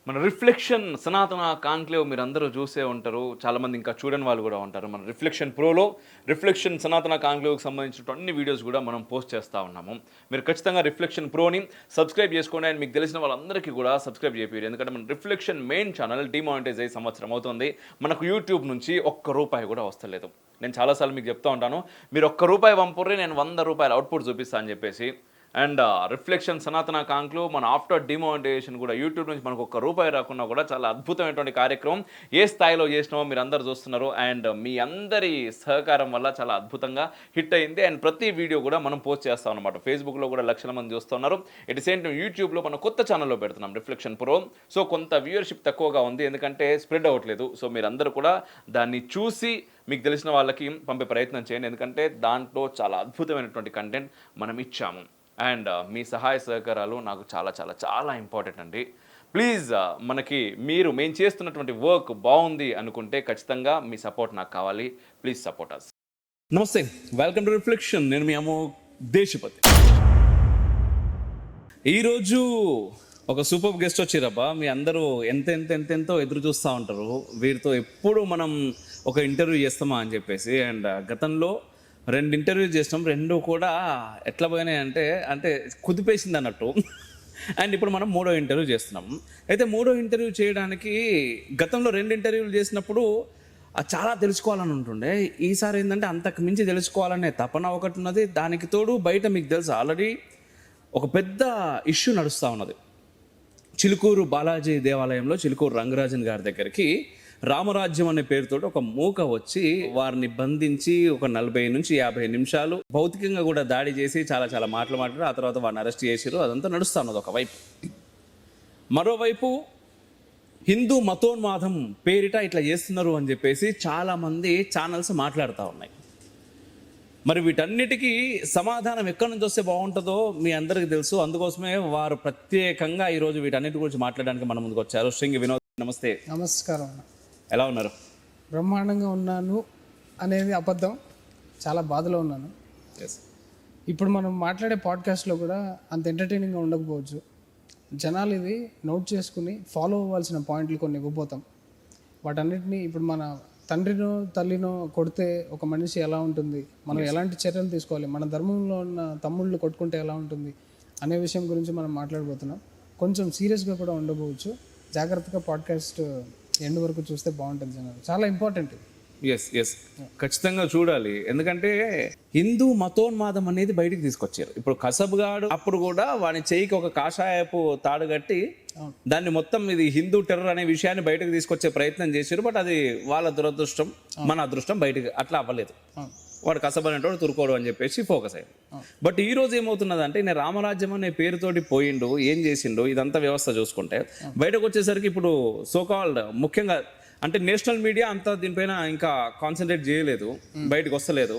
మన రిఫ్లెక్షన్ సనాతన కాంక్లేవ్ మీరందరూ చూసే ఉంటారు. చాలామంది ఇంకా చూడని వాళ్ళు కూడా ఉంటారు. మన రిఫ్లెక్షన్ ప్రోలో రిఫ్లెక్షన్ సనాతన కాంక్లేవ్‌కి సంబంధించిన అన్ని వీడియోస్ కూడా మనం పోస్ట్ చేస్తా ఉన్నాము. మీరు ఖచ్చితంగా రిఫ్లెక్షన్ ప్రోని సబ్స్క్రైబ్ చేసుకోండి. అండ్ మీకు తెలిసిన వాళ్ళందరికీ కూడా సబ్స్క్రైబ్ చేపియండి. ఎందుకంటే మన రిఫ్లెక్షన్ మెయిన్ ఛానల్ డిమానిటైజ్ అయ్యి సంవత్సరం అవుతుంది. మనకు యూట్యూబ్ నుంచి ఒక్క రూపాయి కూడా వస్తలేదు. నేను చాలాసార్లు మీకు చెప్తా ఉంటాను. మీరు ఒక్క రూపాయి పంపుర్రి, నేను ₹100 అవుట్‌పుట్ చూపిస్తా అని చెప్పేసి. అండ్ రిఫ్లెక్షన్ సనాతన కాంక్లో మన ఆఫ్టర్ డిమానిటైజేషన్ కూడా యూట్యూబ్ నుంచి మనకు ఒక్క రూపాయి రాకున్నా కూడా చాలా అద్భుతమైనటువంటి కార్యక్రమం ఏ స్థాయిలో చేసినామో మీరు అందరు చూస్తున్నారు. అండ్ మీ అందరి సహకారం వల్ల చాలా అద్భుతంగా హిట్ అయింది. అండ్ ప్రతి వీడియో కూడా మనం పోస్ట్ చేస్తాం అనమాట. ఫేస్బుక్లో కూడా లక్షల మంది చూస్తున్నారు. ఎట్ ది సేమ్ టైం యూట్యూబ్లో మనం కొత్త ఛానల్లో పెడుతున్నాం రిఫ్లెక్షన్ ప్రో. సో కొంత వ్యూయర్షిప్ తక్కువగా ఉంది, ఎందుకంటే స్ప్రెడ్ అవ్వట్లేదు. సో మీరందరూ కూడా దాన్ని చూసి మీకు తెలిసిన వాళ్ళకి పంపే ప్రయత్నం చేయండి, ఎందుకంటే దాంట్లో చాలా అద్భుతమైనటువంటి కంటెంట్ మనం ఇచ్చాము. అండ్ మీ సహాయ సహకారాలు నాకు చాలా చాలా చాలా ఇంపార్టెంట్ అండి. ప్లీజ్ మనకి మేము చేస్తున్నటువంటి వర్క్ బాగుంది అనుకుంటే ఖచ్చితంగా మీ సపోర్ట్ నాకు కావాలి. Please support us. నమస్తే, వెల్కమ్ టు రిఫ్లెక్షన్. నేను మీ అమ్మో దేశపతి. ఈరోజు ఒక సూపర్ గెస్ట్ వచ్చిరబ్బా. మీ అందరూ ఎంతెంతో ఎదురు చూస్తూ ఉంటారు. వీరితో ఎప్పుడు మనం ఒక ఇంటర్వ్యూ చేస్తామా అని చెప్పేసి. అండ్ గతంలో 2 ఇంటర్వ్యూలు చేసినాం, 2 కూడా ఎట్లా పోయినాయి అంటే కుదిపేసింది అన్నట్టు. అండ్ ఇప్పుడు మనం 3వ ఇంటర్వ్యూ చేస్తున్నాం. అయితే 3వ ఇంటర్వ్యూ చేయడానికి గతంలో 2 ఇంటర్వ్యూలు చేసినప్పుడు చాలా తెలుసుకోవాలని ఉంటుండే. ఈసారి ఏంటంటే అంతకు మించి తెలుసుకోవాలనే తపన ఒకటి ఉన్నది. దానికి తోడు బయట మీకు తెలుసు ఆల్రెడీ ఒక పెద్ద ఇష్యూ నడుస్తూ ఉన్నది. చిలుకూరు బాలాజీ దేవాలయంలో చిలుకూరు రంగరాజన్ గారి దగ్గరికి రామరాజ్యం అనే పేరుతో ఒక మూక వచ్చి వారిని బంధించి ఒక 40 నుంచి 50 నిమిషాలు భౌతికంగా కూడా దాడి చేసి చాలా చాలా మాట్లాడారు. ఆ తర్వాత వారిని అరెస్ట్ చేశారు. అదంతా నడుస్తూ ఉన్నది ఒకవైపు. మరోవైపు హిందూ మతోన్మాదం పేరిట ఇట్లా చేస్తున్నారు అని చెప్పేసి చాలామంది ఛానల్స్ మాట్లాడుతూ ఉన్నాయి. మరి వీటన్నిటికీ సమాధానం ఎక్కడి నుంచి వస్తే బాగుంటుందో మీ అందరికీ తెలుసు. అందుకోసమే వారు ప్రత్యేకంగా ఈరోజు వీటన్నిటి గురించి మాట్లాడడానికి మన ముందుకు వచ్చారు. శృంగి వినోద్, నమస్తే. నమస్కారం. ఎలా ఉన్నారు? బ్రహ్మాండంగా ఉన్నాను అనేది అబద్ధం. చాలా బాధలో ఉన్నాను. ఇప్పుడు మనం మాట్లాడే పాడ్కాస్ట్లో కూడా అంత ఎంటర్టైనింగ్గా ఉండకపోవచ్చు. జనాలు ఇది నోట్ చేసుకుని ఫాలో అవ్వాల్సిన పాయింట్లు కొన్ని ఇవ్వబోతాం. వాటన్నిటిని ఇప్పుడు మన తండ్రినో తల్లినో కొడితే ఒక మనిషి ఎలా ఉంటుంది, మనం ఎలాంటి చర్యలు తీసుకోవాలి, మన ధర్మంలో ఉన్న తమ్ముళ్ళు కొట్టుకుంటే ఎలా ఉంటుంది అనే విషయం గురించి మనం మాట్లాడబోతున్నాం. కొంచెం సీరియస్గా కూడా ఉండబోవచ్చు. జాగ్రత్తగా పాడ్కాస్ట్ ఎండ్ వరకు చూస్తే బాగుంటుంది. జనాలు చాలా ఇంపార్టెంట్. ఎస్ ఖచ్చితంగా చూడాలి. ఎందుకంటే హిందూ మతోన్మాదం అనేది బయటికి తీసుకొచ్చారు. ఇప్పుడు కసబ్గాడు అప్పుడు కూడా వాని చేయికి ఒక కాషాయపు తాడు కట్టి దాన్ని మొత్తం ఇది హిందూ టెర్రర్ అనే విషయాన్ని బయటకు తీసుకొచ్చే ప్రయత్నం చేశారు. బట్ అది వాళ్ళ దురదృష్టం, మన అదృష్టం బయటకు అట్లా అవ్వలేదు. వాడు కసబ్ అనేటోడు తురుకోడు అని చెప్పేసి ఫోకస్ అయ్యాడు. బట్ ఈ రోజు ఏమవుతున్నదంటే నేను రామరాజ్యం అనే పేరుతోటి పోయిండు, ఏం చేసిండు, ఇదంతా వ్యవస్థ చూసుకుంటే బయటకు వచ్చేసరికి ఇప్పుడు సోకాల్డ్ ముఖ్యంగా అంటే నేషనల్ మీడియా అంతా దీనిపైన ఇంకా కాన్సన్ట్రేట్ చేయలేదు, బయటకు వస్తలేదు.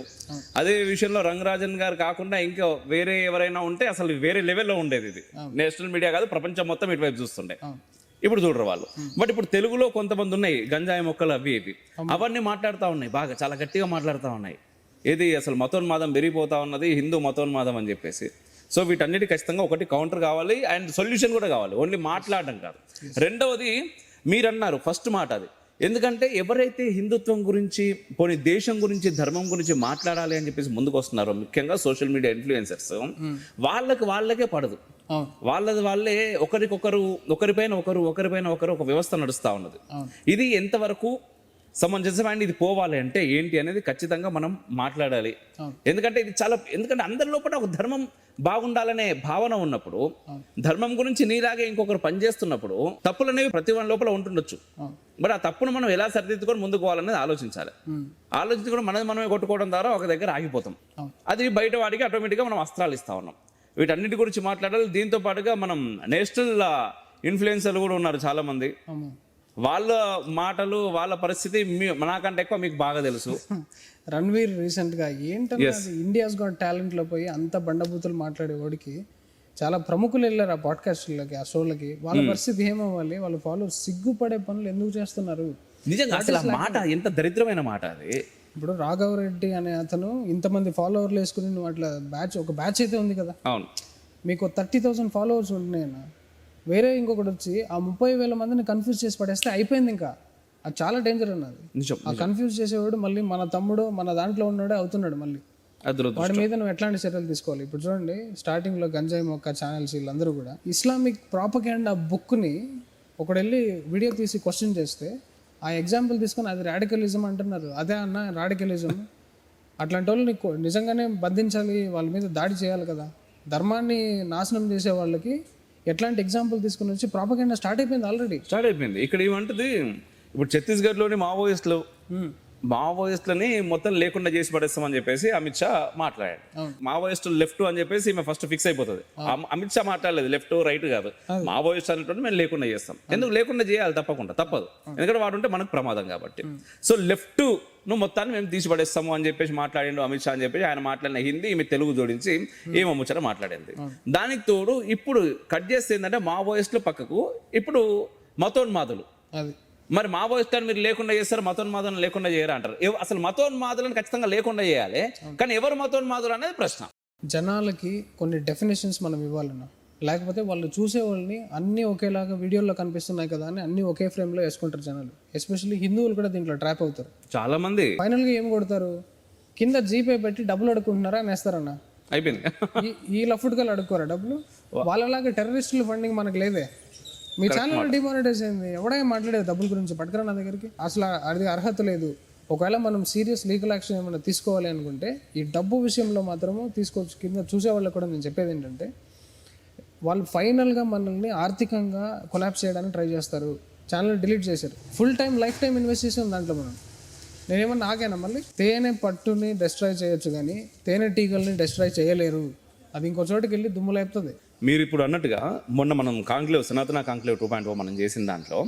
అదే విషయంలో రంగరాజన్ గారు కాకుండా ఇంకా వేరే ఎవరైనా ఉంటే అసలు వేరే లెవెల్లో ఉండేది. ఇది నేషనల్ మీడియా కాదు, ప్రపంచం మొత్తం ఇటువైపు చూస్తుండే. ఇప్పుడు చూడరు వాళ్ళు. బట్ ఇప్పుడు తెలుగులో కొంతమంది ఉన్నాయి గంజాయి మొక్కలు అవి ఇవి అవన్నీ మాట్లాడుతూ ఉన్నాయి, బాగా చాలా గట్టిగా మాట్లాడుతూ ఉన్నాయి. ఏది అసలు మతోన్మాదం పెరిగిపోతా ఉన్నది, హిందూ మతోన్మాదం అని చెప్పేసి. సో వీటన్నిటి ఖచ్చితంగా ఒకటి కౌంటర్ కావాలి అండ్ సొల్యూషన్ కూడా కావాలి, ఓన్లీ మాట్లాడడం కాదు. రెండవది మీరన్నారు ఫస్ట్ మాట అది. ఎందుకంటే ఎవరైతే హిందుత్వం గురించి పోనీ దేశం గురించి ధర్మం గురించి మాట్లాడాలి అని చెప్పేసి ముందుకు వస్తున్నారో, ముఖ్యంగా సోషల్ మీడియా ఇన్ఫ్లుయెన్సర్స్, వాళ్ళకే పడదు. వాళ్ళే ఒకరిపైన ఒకరు ఒక వ్యవస్థ నడుస్తూ ఉన్నది. ఇది ఎంతవరకు సమంజసం అండ్ ఇది పోవాలి అంటే ఏంటి అనేది ఖచ్చితంగా మనం మాట్లాడాలి. ఎందుకంటే ఇది ఎందుకంటే అందరి లోపల ఒక ధర్మం బాగుండాలనే భావన ఉన్నప్పుడు, ధర్మం గురించి నీలాగే ఇంకొకరు పనిచేస్తున్నప్పుడు తప్పులు అనేవి ప్రతి వాళ్ళ లోపల ఉంటుండొచ్చు. బట్ ఆ తప్పును మనం ఎలా సరిదిద్దుకొని ముందుకు పోవాలనేది ఆలోచించాలి. ఆలోచించుకొని మనమే కొట్టుకోవడం ద్వారా ఒక దగ్గర ఆగిపోతాం. అది బయట వాడికి ఆటోమేటిక్గా మనం అస్త్రాలు ఇస్తా ఉన్నాం. వీటన్నిటి గురించి మాట్లాడాలి. దీంతో పాటుగా మనం నేషనల్ ఇన్ఫ్లుయెన్సర్లు కూడా ఉన్నారు చాలామంది. వాళ్ళ మాటలు, వాళ్ళ పరిస్థితి నాకంటే ఎక్కువ మీకు బాగా తెలుసు. రణ్వీర్ రీసెంట్గా ఏంటంటే ఇండియాస్ గాట్ టాలెంట్లో పోయి అంత బండబూతులు మాట్లాడేవాడికి చాలా ప్రముఖులు వెళ్ళారు ఆ పాడ్కాస్ట్లకి, ఆ షోలకి. వాళ్ళ పరిస్థితి ఏమవ్వాలి? వాళ్ళు సిగ్గుపడే పనులు ఎందుకు చేస్తున్నారు? నిజంగా అసలు ఆ మాట ఎంత దరిద్రమైన మాట అది. ఇప్పుడు రాఘవరెడ్డి అనే అతను ఇంతమంది ఫాలోవర్లు వేసుకుని నువ్వు అట్లా ఒక బ్యాచ్ అయితే ఉంది కదా. అవును, మీకు 30,000 ఫాలోవర్స్ ఉంటున్నాయన్న. వేరే ఇంకొకటి వచ్చి ఆ 30,000 మందిని కన్ఫ్యూజ్ చేసి పడేస్తే అయిపోయింది. ఇంకా అది చాలా డేంజర్ అన్నది. నిజం. ఆ కన్ఫ్యూజ్ చేసేవాడు మళ్ళీ మన తమ్ముడు మన దాంట్లో ఉన్నాడే అవుతున్నాడు. మళ్ళీ వాడి మీద నువ్వు ఎట్లాంటి చర్యలు తీసుకోవాలి? ఇప్పుడు చూడండి, స్టార్టింగ్లో గంజాయి మొక్క ఛానల్స్ వీళ్ళందరూ కూడా ఇస్లామిక్ ప్రాపగాండా బుక్ని ఒకడు వెళ్ళి వీడియో తీసి క్వశ్చన్ చేస్తే ఆ ఎగ్జాంపుల్ తీసుకొని అది రాడికలిజం అంటున్నారు. అదే అన్న రాడికలిజం. అట్లాంటి వాళ్ళని నిజంగానే బంధించాలి, వాళ్ళ మీద దాడి చేయాలి కదా. ధర్మాన్ని నాశనం చేసే వాళ్ళకి ఎట్లాంటి ఎగ్జాంపుల్ తీసుకుని వచ్చి ప్రాపగాండా స్టార్ట్ అయిపోయింది. ఆల్రెడీ స్టార్ట్ అయిపోయింది. ఇక్కడ ఏమంటుంది, ఇప్పుడు ఛత్తీస్గఢ్లోని మావోయిస్టులని మొత్తం లేకుండా చేసి పడేస్తామని చెప్పేసి అమిత్ షా మాట్లాడాడు. మావోయిస్టులు లెఫ్ట్ అని చెప్పేసి ఈమె ఫస్ట్ ఫిక్స్ అయిపోతుంది. అమిత్ షా మాట్లాడలేదు లెఫ్ట్ రైట్ కాదు, మావోయిస్ట్ అనేటువంటి మేము లేకుండా చేస్తాం. ఎందుకు లేకుండా చేయాలి? తప్పదు. ఎందుకంటే వాడు ఉంటే మనకు ప్రమాదం కాబట్టి. సో లెఫ్ట్ నువ్వు మొత్తాన్ని మేము తీసి పడేస్తాము అని చెప్పేసి మాట్లాడిండు అమిత్ షా అని చెప్పేసి ఆయన మాట్లాడిన హిందీ ఈమె తెలుగు జోడించి ఏమో ముచ్చట మాట్లాడింది. దానికి తోడు ఇప్పుడు కట్ చేస్తే ఏంటంటే మావోయిస్టులు పక్కకు ఇప్పుడు మతోన్మాదులు. మరి మావోయిస్టులను మీరు లేకుండా చేస్తారు, మతోన్మాదులను లేకుండా చేయరా అంటారు. అసలు మతోన్మాదులను ఖచ్చితంగా లేకుండా చేయాలి, కానీ ఎవరు మతోన్మాదులు అనేది ప్రశ్న. జనాలకి కొన్ని డెఫినేషన్స్ మనం ఇవ్వాలన్నా, లేకపోతే వాళ్ళు చూసే వాళ్ళని అన్నీ ఒకేలాగా వీడియోలో కనిపిస్తున్నాయి కదా అని అన్ని ఒకే ఫ్రేమ్లో వేసుకుంటారు జనాలు. ఎస్పెషల్లీ హిందువులు కూడా దీంట్లో ట్రాప్ అవుతారు చాలా మంది. ఫైనల్గా ఏం కొడతారు? కింద జీపే పెట్టి డబ్బులు అడుక్కుంటున్నారా అని వేస్తారన్న. అయిపోయింది. ఈ లఫ్ట్గా అడుక్కోరా డబ్బులు? వాళ్ళలాగా టెర్రరిస్టుల ఫండింగ్ మనకు లేదే. మీ ఛానల్ డిమానిటైజ్ అయింది, ఎవడేం మాట్లాడేది డబ్బుల గురించి? పట్టుకురా నా దగ్గరికి. అసలు అది అర్హత లేదు. ఒకవేళ మనం సీరియస్ లీగల్ యాక్షన్ ఏమైనా తీసుకోవాలి అనుకుంటే ఈ డబ్బు విషయంలో మాత్రము తీసుకోవచ్చు. కింద చూసే వాళ్ళకి కూడా నేను చెప్పేది ఏంటంటే, వాళ్ళు ఫైనల్గా మనల్ని ఆర్థికంగా కొలాప్స్ చేయడానికి ట్రై చేస్తారు. ఛానల్ డిలీట్ చేశారు. Full time life time invest చేసాం దాంట్లో మనం. నేనేమన్నా ఆగానా? మళ్ళీ తేనె పట్టుని డెస్ట్రాయ్ చేయొచ్చు కానీ తేనె టీగల్ని డెస్ట్రాయ్ చేయలేరు. అది ఇంకో చోటుకి వెళ్ళి దుమ్ము లేపుతుంది. మీరు ఇప్పుడు అన్నట్టుగా మొన్న మనం సనాతన కాంక్లేవ్ 2.0 మనం చేసిన దాంట్లో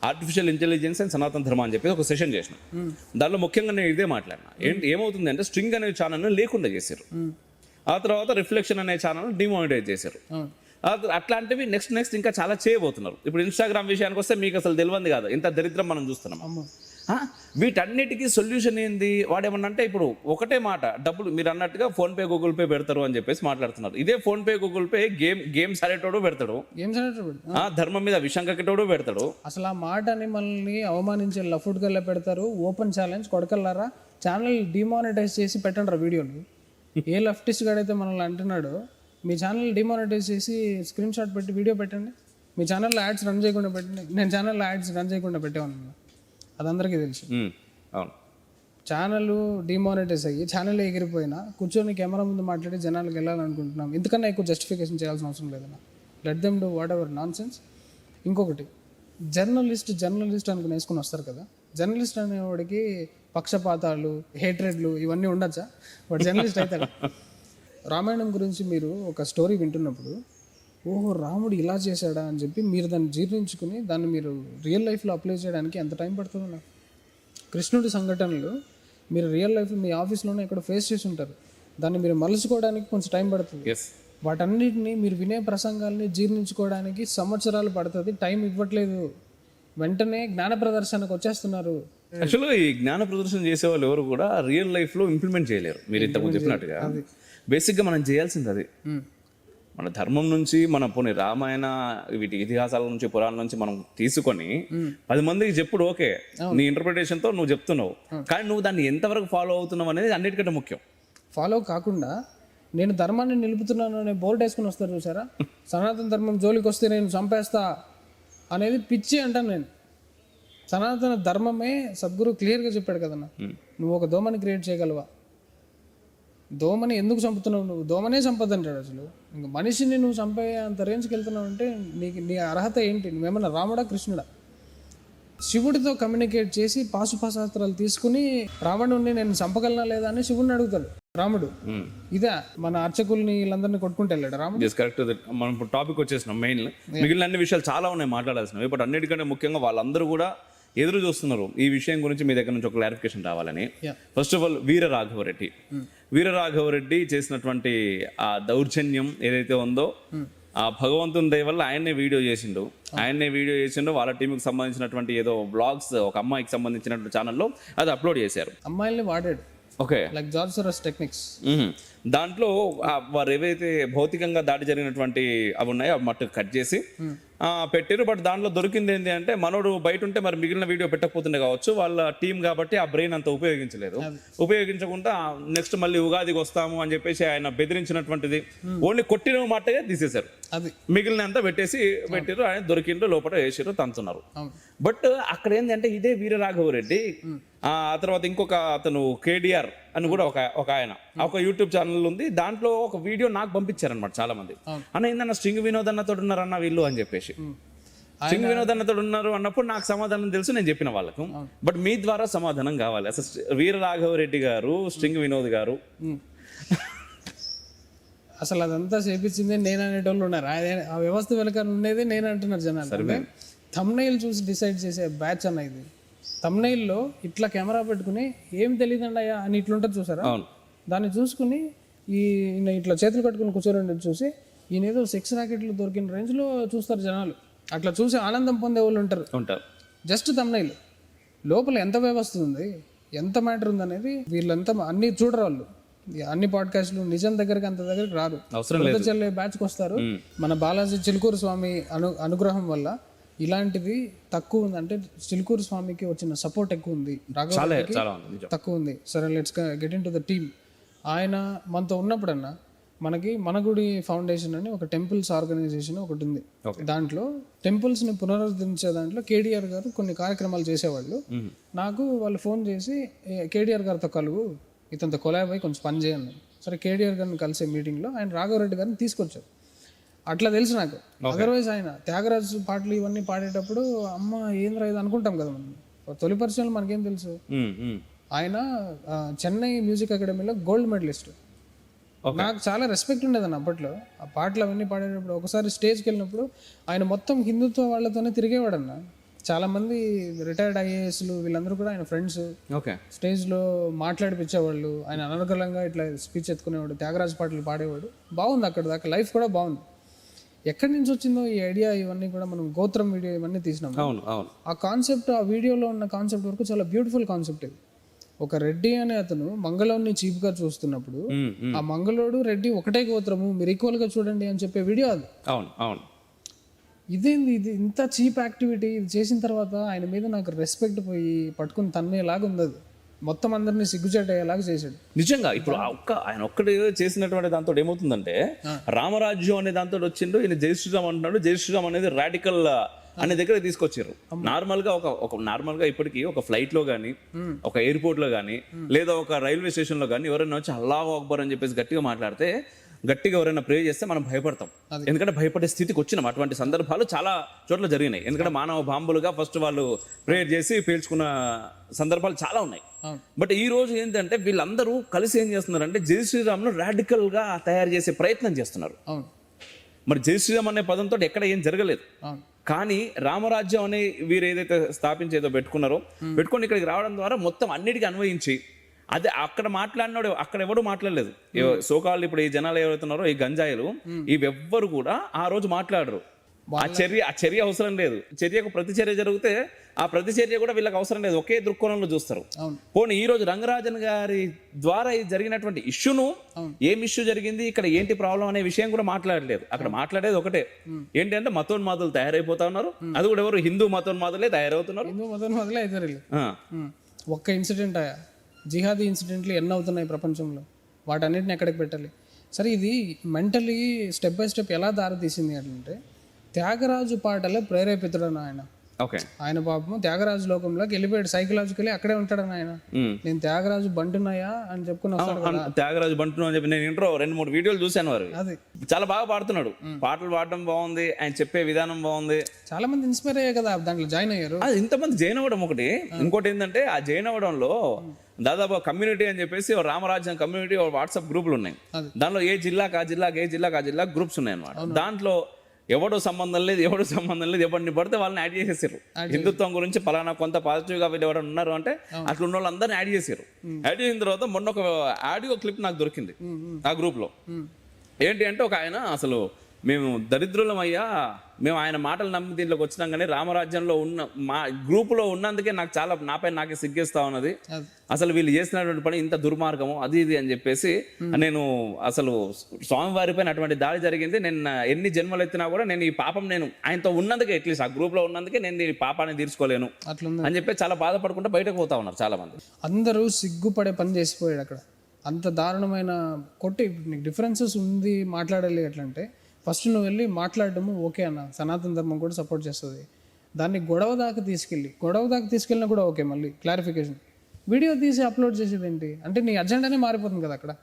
ఆర్టిఫిషియల్ ఇంటెలిజెన్స్ అండ్ సనాతన ధర్మ అని చెప్పి ఒక సెషన్ చేసినాం. దానిలో ముఖ్యంగా నేను ఇదే మాట్లాడినా. ఏమవుతుంది అంటే స్ట్రింగ్ అనే ఛానల్ని లేకుండా చేశారు. ఆ తర్వాత రిఫ్లెక్షన్ అనే ఛానల్ డిమానిటైజ్ చేశారు. అట్లాంటివి నెక్స్ట్ ఇంకా చాలా చేయబోతున్నారు. ఇప్పుడు ఇన్స్టాగ్రామ్ విషయానికి వస్తే మీకు అసలు తెలియంది కాదు, ఇంత దరిద్రం మనం చూస్తున్నాం. వీటన్నిటికీ సొల్యూషన్ ఏంది? వాడేమన్నా అంటే ఇప్పుడు ఒకటే మాట, డబ్బులు మీరు అన్నట్టుగా ఫోన్పే గూగుల్ పే పెడతారు అని చెప్పేసి మాట్లాడుతున్నారు. ఇదే ఫోన్పే గూగుల్ పే గేమ్స్ ఆడేటోడు పెడతాడు, ధర్మం మీద విషంకటోడు పెడతాడు. అసలు ఆ మాటని మనల్ని అవమానించే లఫుడ్ గల్లా పెడతారు. ఓపెన్ ఛాలెంజ్ కొడకల్లారా, ఛానల్ డిమానిటైజ్ చేసి పెట్టండి వీడియోలు. ఏ లెఫ్టిస్ట్ గాడైతే మనల్ని అంటున్నాడో, మీ ఛానల్ డిమానిటైజ్ చేసి స్క్రీన్ షాట్ పెట్టి వీడియో పెట్టండి. మీ ఛానల్లో యాడ్స్ రన్ చేయకుండా పెట్టండి. నేను ఛానల్లో యాడ్స్ రన్ చేయకుండా పెట్టేవాను, అది అందరికీ తెలుసు. అవును, ఛానల్ డిమానిటైజ్ అయ్యి ఛానల్ ఎగిరిపోయినా కూర్చొని కెమెరా ముందు మాట్లాడి జనాలకు వెళ్ళాలనుకుంటున్నాం. ఇంతకన్నా ఎక్కువ జస్టిఫికేషన్ చేయాల్సిన అవసరం లేదన్నా. Let them do what ever non sense. ఇంకొకటి, జర్నలిస్ట్ అనుకుని వేసుకుని వస్తారు కదా. జర్నలిస్ట్ అనేవాడికి పక్షపాతాలు, హేట్రెడ్లు ఇవన్నీ ఉండొచ్చా? వాడు జర్నలిస్ట్ అవుతాడు. రామాయణం గురించి మీరు ఒక స్టోరీ వింటున్నప్పుడు, ఓహో రాముడు ఇలా చేశాడా అని చెప్పి మీరు దాన్ని జీర్ణించుకుని దాన్ని మీరు రియల్ లైఫ్లో అప్లై చేయడానికి ఎంత టైం పడుతుందో. కృష్ణుడి సంఘటనలు మీరు రియల్ లైఫ్లో మీ ఆఫీస్లోనే ఇక్కడ ఫేస్ చేసి ఉంటారు. దాన్ని మీరు మలుచుకోవడానికి కొంచెం టైం పడుతుంది. వాటన్నిటిని మీరు వినే ప్రసంగాల్ని జీర్ణించుకోవడానికి సంవత్సరాలు పడుతుంది. టైం ఇవ్వట్లేదు, వెంటనే జ్ఞాన ప్రదర్శనకు వచ్చేస్తున్నారు. యాక్చువల్గా ఈ జ్ఞాన ప్రదర్శన చేసే వాళ్ళు ఎవరు కూడా రియల్ లైఫ్లో ఇంప్లిమెంట్ చేయలేరు. మీరు ఇంతకు చెప్పినట్టుగా బేసిక్గా మనం చేయాల్సింది అది. మన ధర్మం నుంచి మన పోనీ రామాయణ వీటి ఇతిహాసాల నుంచి పురాణాల నుంచి మనం తీసుకొని 10 మందికి చెప్పుడు ఓకే, నీ ఇంటర్ప్రిటేషన్తో నువ్వు చెప్తున్నావు, కానీ నువ్వు దాన్ని ఎంతవరకు ఫాలో అవుతున్నావు అనేది అన్నిటికంటే ముఖ్యం. ఫాలో కాకుండా నేను ధర్మాన్ని నిలుపుతున్నాను అనే బోర్డు వేసుకుని వస్తారు చూసారా, సనాతన ధర్మం జోలికి వస్తే నేను చంపేస్తా అనేది పిచ్చి అంటాను నేను. సనాతన ధర్మమే సద్గురు క్లియర్గా చెప్పాడు కదన్నా, నువ్వు ఒక దోమని క్రియేట్ చేయగలవా? దోమని ఎందుకు చంపుతున్నావు? నువ్వు దోమనే చంపదంటాడు. అసలు ఇంకా మనిషిని నువ్వు చంపే అంత రేంజ్కి వెళ్తున్నావు అంటే నీ అర్హత ఏంటి? నువ్వేమన్నా రాముడా కృష్ణుడా? శివుడితో కమ్యూనికేట్ చేసి పాశుపశాస్త్రాలు తీసుకుని రావణుడిని నేను చంపగలనా లేదా అని శివుడిని అడుగుతాడు రాముడు. ఇదే మన అర్చకుల్ని వీళ్ళందరినీ కొట్టుకుంటూ వెళ్ళాడు రాముడు. కరెక్ట్. మనం టాపిక్ వచ్చేసినాం మెయిన్. మిగిలిన అన్ని విషయాలు చాలా ఉన్నాయి మాట్లాడాల్సినవి. బట్ అన్నిటికంటే ముఖ్యంగా వాళ్ళందరూ కూడా ఎదురు చూస్తున్నారు ఈ విషయం గురించి మీ దగ్గర నుంచి ఒక క్లారిఫికేషన్ రావాలని. ఫస్ట్ ఆఫ్ ఆల్ వీర రాఘవరెడ్డి చేసినటువంటి ఆ దౌర్జన్యం ఏదైతే ఉందో, ఆ భగవంతుని దయ వల్ల ఆయన్నే వీడియో చేసిండు. వాళ్ళ టీంకి సంబంధించినటువంటి ఏదో బ్లాగ్స్ ఒక అమ్మాయికి సంబంధించినటువంటి ఛానల్లో అది అప్లోడ్ చేశారు. అమ్మాయిల్ని వాడాడు. Okay, like George Soros techniques. దాంట్లో వారు ఏవైతే భౌతికంగా దాడి జరిగినటువంటి అవి ఉన్నాయో అవి మట్టు కట్ చేసి పెట్టారు. బట్ దాంట్లో దొరికింది ఏంటి అంటే మనోడు బయట ఉంటే మరి మిగిలిన వీడియో పెట్టకపోతుండే కావచ్చు, వాళ్ళ టీం కాబట్టి ఆ బ్రెయిన్ అంత ఉపయోగించలేదు. ఉపయోగించకుండా నెక్స్ట్ మళ్ళీ ఉగాదికి వస్తాము అని చెప్పేసి ఆయన బెదిరించినటువంటిది ఓన్లీ కొట్టిన మాటగా తీసేశారు. మిగిలిన అంతా పెట్టారు. ఆయన దొరికిండ్రు, లోపల వేసారు, తంతున్నారు. బట్ అక్కడ ఏంటంటే ఇదే వీరరాఘవరెడ్డి, ఆ తర్వాత ఇంకొక అతను కేడిఆర్ అని కూడా ఒక ఆయన ఒక యూట్యూబ్ ఛానల్ ఉంది. దాంట్లో ఒక వీడియో నాకు పంపించారనమాట చాలా మంది. అన్న ఏందన్న స్ట్రింగ్ వినోద్ అన్నతో ఉన్నారన్న వీళ్ళు అని చెప్పేసి. స్ట్రింగ్ వినోద్ అన్నతో ఉన్నారు అన్నప్పుడు నాకు సమాధానం తెలుసు, నేను చెప్పిన వాళ్ళకు. బట్ మీ ద్వారా సమాధానం కావాలి. అసలు వీరరాఘవరెడ్డి గారు, స్ట్రింగ్ వినోద్ గారు అసలు అదంతా చేపించిందే నేను అనేటోళ్ళు ఉన్నారు. ఆ వ్యవస్థ వెనక ఉండేదే నేను అంటున్నారు జనాలు. థంబ్నెయిల్ చూసి డిసైడ్ చేసే బ్యాచ్ అన్న ఇది. థంబ్నెయిల్లో ఇట్లా కెమెరా పెట్టుకుని ఏం తెలియదండి అయ్యా అని ఇట్లుంటుంది చూసారా, దాన్ని చూసుకుని ఈయన ఇట్లా చేతులు కట్టుకుని కూర్చోరండి చూసి ఈయన ఏదో సెక్స్ ర్యాకెట్లు దొరికిన రేంజ్లో చూస్తారు జనాలు. అట్లా చూసి ఆనందం పొందే వాళ్ళు ఉంటారు. జస్ట్ థంబ్నెయిల్ లోపల ఎంత వ్యవస్థ ఉంది, ఎంత మ్యాటర్ ఉంది అనేది వీళ్ళంతా అన్ని చూడరు వాళ్ళు. అన్ని పాడ్కాస్ట్లు నిజం దగ్గరికి అంత దగ్గరికి రారు. చెల్లె బ్యాచ్కి వస్తారు. మన బాలాజీ చిలుకూరు స్వామి అనుగ్రహం వల్ల ఇలాంటిది తక్కువ ఉంది. అంటే చిలుకూరు స్వామికి వచ్చిన సపోర్ట్ ఎక్కువ ఉంది, రాఘవరెడ్డికి తక్కువ ఉంది. సరే let's get in to the team. ఆయన మనతో ఉన్నప్పుడన్నా మనకి మనగుడి ఫౌండేషన్ అని ఒక టెంపుల్స్ ఆర్గనైజేషన్ ఒకటి ఉంది. దాంట్లో టెంపుల్స్ని పునరుద్ధరించే దాంట్లో కేడిఆర్ గారు కొన్ని కార్యక్రమాలు చేసేవాళ్ళు. నాకు వాళ్ళు ఫోన్ చేసి కేడిఆర్ గారితో కలుగు, ఇతనితో కొలాబ్ అయ్యి కొంచెం పని చేయండి. సరే కేడిఆర్ గారిని కలిసే మీటింగ్లో ఆయన రాఘవరెడ్డి గారిని తీసుకొచ్చారు. అట్లా తెలుసు నాకు. అదర్వైజ్ ఆయన త్యాగరాజు పాటలు ఇవన్నీ పాడేటప్పుడు అమ్మ ఏంద్రా ఇది అనుకుంటాం కదా మనం. తొలి పరిచయంలో మనకేం తెలుసు. ఆయన చెన్నై మ్యూజిక్ అకాడమీలో గోల్డ్ మెడలిస్ట్. నాకు చాలా రెస్పెక్ట్ ఉండేదన్న అప్పట్లో. ఆ పాటలు అవన్నీ పాడేటప్పుడు ఒకసారి స్టేజ్కి వెళ్ళినప్పుడు ఆయన మొత్తం హిందుత్వ వాళ్ళతోనే తిరిగేవాడన్న. చాలా మంది రిటైర్డ్ ఐఏఎస్లు వీళ్ళందరూ కూడా ఆయన ఫ్రెండ్స్. స్టేజ్లో మాట్లాడిపించేవాళ్ళు. ఆయన అనర్గళంగా ఇట్లా స్పీచ్ ఎత్తుకునేవాడు, త్యాగరాజు పాటలు పాడేవాడు. బాగుంది అక్కడ దాకా, లైఫ్ కూడా బాగుంది. ఎక్కడి నుంచి వచ్చిందో ఈ ఐడియా ఇవన్నీ కూడా మనం గోత్రం వీడియో ఇవన్నీ తీసినాం. ఆ కాన్సెప్ట్, ఆ వీడియోలో ఉన్న కాన్సెప్ట్ వరకు చాలా బ్యూటిఫుల్ కాన్సెప్ట్ ఇది. ఒక రెడ్డి అనే అతను మంగళోని చీప్గా చూస్తున్నప్పుడు ఆ మంగళోడు రెడ్డి ఒకటే గోత్రము, మీరు ఈక్వల్ గా చూడండి అని చెప్పే వీడియో అది. ఇదేంది ఇది ఇంత చీప్ యాక్టివిటీ. ఇది చేసిన తర్వాత ఆయన మీద నాకు రెస్పెక్ట్ పోయి పట్టుకుని తన్నేలాగా ఉంది. అది మొత్తం అందరినీ సిగ్గుచేటయ్యేలాగా చేశాడు నిజంగా. ఇప్పుడు ఆయన ఒక్కటి చేసినటువంటి దాంతో ఏమవుతుందంటే రామరాజ్యం అనే దాంతో వచ్చిండు. ఈయన జై శ్రీరామ్ అంటున్నాడు. జై శ్రీరామ్ అనేది రాడికల్ అనే దగ్గర తీసుకొచ్చారు. నార్మల్ గా ఇప్పటికీ ఒక ఫ్లైట్ లో గానీ, ఒక ఎయిర్పోర్ట్ లో గానీ, లేదా ఒక రైల్వే స్టేషన్ లో గానీ ఎవరైనా వచ్చి అల్లాహు అక్బర్ అని చెప్పేసి గట్టిగా మాట్లాడితే, గట్టిగా ఎవరైనా ప్రే చేస్తే మనం భయపడతాం. ఎందుకంటే భయపడే స్థితికి వచ్చినాం. అటువంటి సందర్భాలు చాలా చోట్ల జరిగినాయి. ఎందుకంటే మానవ బాంబులుగా ఫస్ట్ వాళ్ళు ప్రేయర్ చేసి పేల్చుకున్న సందర్భాలు చాలా ఉన్నాయి. బట్ ఈ రోజు ఏంటంటే వీళ్ళందరూ కలిసి ఏం చేస్తున్నారంటే జై శ్రీరామ్ను రాడికల్ గా తయారు చేసే ప్రయత్నం చేస్తున్నారు. మరి జై శ్రీరామ్ అనే పదంతో ఎక్కడ ఏం జరగలేదు. కానీ రామరాజ్యం అనే వీరు ఏదైతే స్థాపించేదో పెట్టుకొని ఇక్కడికి రావడం ద్వారా మొత్తం అన్నిటికీ అన్వయించి అదే అక్కడ మాట్లాడినాడు, అక్కడ ఎవరు మాట్లాడలేదు. సోకాళ్ళు ఇప్పుడు ఈ జనాలు ఎవరైతున్నారో ఈ గంజాయిలు ఇవెవ్వరు కూడా ఆ రోజు మాట్లాడరు. ఆ చర్య అవసరం లేదు. చర్యకు ప్రతిచర్య జరిగితే ఆ ప్రతిచర్య కూడా వీళ్ళకి అవసరం లేదు. ఒకే దృక్కోణంలో చూస్తారు. పోనీ ఈ రోజు రంగరాజన్ గారి ద్వారా జరిగినటువంటి ఇష్యూను, ఏం ఇష్యూ జరిగింది, ఇక్కడ ఏంటి ప్రాబ్లం అనే విషయం కూడా మాట్లాడలేదు. అక్కడ మాట్లాడేది ఒకటే, ఏంటంటే మతోన్మాదులు తయారైపోతా ఉన్నారు. అది కూడా ఎవరు హిందూ మతోన్మాదులే తయారవుతున్నారు. ఒక్క ఇన్సిడెంట్ జిహాదీ ఇన్సిడెంట్లు ఎన్ని అవుతున్నాయి ప్రపంచంలో, వాటన్నిటిని ఎక్కడికి పెట్టాలి. సరే ఇది మెంటలీ స్టెప్ బై స్టెప్ ఎలా దారితీసింది అంటే త్యాగరాజు పాటలే ప్రేరేపితుడని ఆయన. ఆయన పాపం త్యాగరాజు లోకంలోకి వెళ్ళిపోయాడు. సైకలాజికలీ అక్కడే ఉంటాడని ఆయన. నేను త్యాగరాజు బంటున్నాయా అని చెప్పుకుని వస్తాడు. త్యాగరాజు బంటున్నా అని చెప్పి నేను ఇంట్రో 2-3 వీడియోలు చూశాను. వారు అది చాలా బాగా పాడుతున్నాడు. పాటలు పాడడం బాగుంది, ఆయన చెప్పే విధానం బాగుంది. చాలా మంది ఇన్స్పైర్ అయ్యారు కదా దాంట్లో జాయిన్ అయ్యారు. అది ఇంతమంది జాయిన్ అవ్వడం ఒకటి. ఇంకోటి ఏంటంటే ఆ జాయిన్ అవ్వడంలో దాదాపు కమ్యూనిటీ అని చెప్పేసి రామరాజ్యం కమ్యూనిటీ వాట్సాప్ గ్రూపులు ఉన్నాయి. దాంట్లో ఏ జిల్లాకు ఆ జిల్లా గ్రూప్స్ ఉన్నాయి అన్నమాట. దాంట్లో ఎవడో సంబంధం లేదు, ఎవరిని పడితే వాళ్ళని యాడ్ చేసేసారు. హిందుత్వం గురించి పలానా కొంత పాజిటివ్ గా వీళ్ళు ఎవరైనా ఉన్నారు అంటే అట్లా ఉన్న వాళ్ళందరినీ యాడ్ చేశారు. యాడ్ చేసిన తర్వాత మొన్న ఒక ఆడియో క్లిప్ నాకు దొరికింది ఆ గ్రూప్ లో. ఏంటి అంటే ఒక ఆయన అసలు మేము దరిద్రులం అయ్యా, మేము ఆయన మాటలు నమ్మి దీంట్లోకి వచ్చినాం, కానీ రామరాజ్యంలో ఉన్న మా గ్రూపులో ఉన్నందుకే నాకు చాలా నాపై నాకే సిగ్గేస్తా ఉన్నది. అసలు వీళ్ళు చేసినటువంటి పని ఇంత దుర్మార్గము అది ఇది అని చెప్పేసి నేను అసలు స్వామివారి పైన అటువంటి దాడి జరిగింది. నేను ఎన్ని జన్మలు ఎత్తినా కూడా నేను ఈ పాపం నేను ఆయనతో ఉన్నందుకే, అట్లీస్ట్ ఆ గ్రూప్లో ఉన్నందుకే నేను ఈ పాపాన్ని తీర్చుకోలేను అని చెప్పి చాలా బాధపడుకుంటూ బయటకు పోతా ఉన్నారు చాలా మంది. అందరూ సిగ్గుపడే పని చేసిపోయాడు అక్కడ. అంత దారుణమైన కొట్టి నీకు డిఫరెన్సెస్ ఉంది మాట్లాడాలి ఎట్లంటే, ఫస్ట్ నువ్వు వెళ్ళి మాట్లాడడము ఓకే అన్న, సనాతన ధర్మం కూడా సపోర్ట్ చేస్తుంది. దాన్ని గొడవ దాకా తీసుకెళ్ళినా కూడా ఓకే. మళ్ళీ క్లారిఫికేషన్, వీడియో తీసి అప్లోడ్ చేసేది ఏంటి అంటే నీ అజెండానే మారిపోతుంది కదా. అక్కడ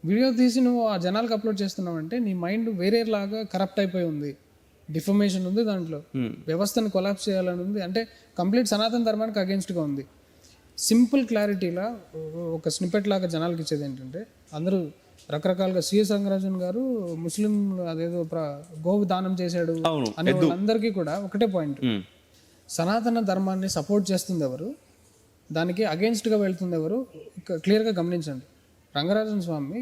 వీడియో తీసి నువ్వు ఆ జనాలకు అప్లోడ్ చేస్తున్నావు అంటే నీ మైండ్ వేరేలాగా కరప్ట్ అయిపోయి ఉంది, డిఫర్మేషన్ ఉంది దాంట్లో, వ్యవస్థను కొలాప్స్ చేయాలని ఉంది, అంటే కంప్లీట్ సనాతన ధర్మానికి అగేన్స్ట్గా ఉంది. సింపుల్ క్లారిటీలా ఒక స్నిపెట్ లాగా జనాలకు ఇచ్చేది ఏంటంటే, అందరూ రకరకాలుగా సిఎస్ రంగరాజన్ గారు ముస్లిం అదేదో గోవు దానం చేశాడు అనే వాళ్ళందరికీ కూడా ఒకటే పాయింట్, సనాతన ధర్మాన్ని సపోర్ట్ చేస్తుంది ఎవరు, దానికి అగేన్స్ట్గా వెళ్తుంది ఎవరు, క్లియర్గా గమనించండి. రంగరాజన్ స్వామి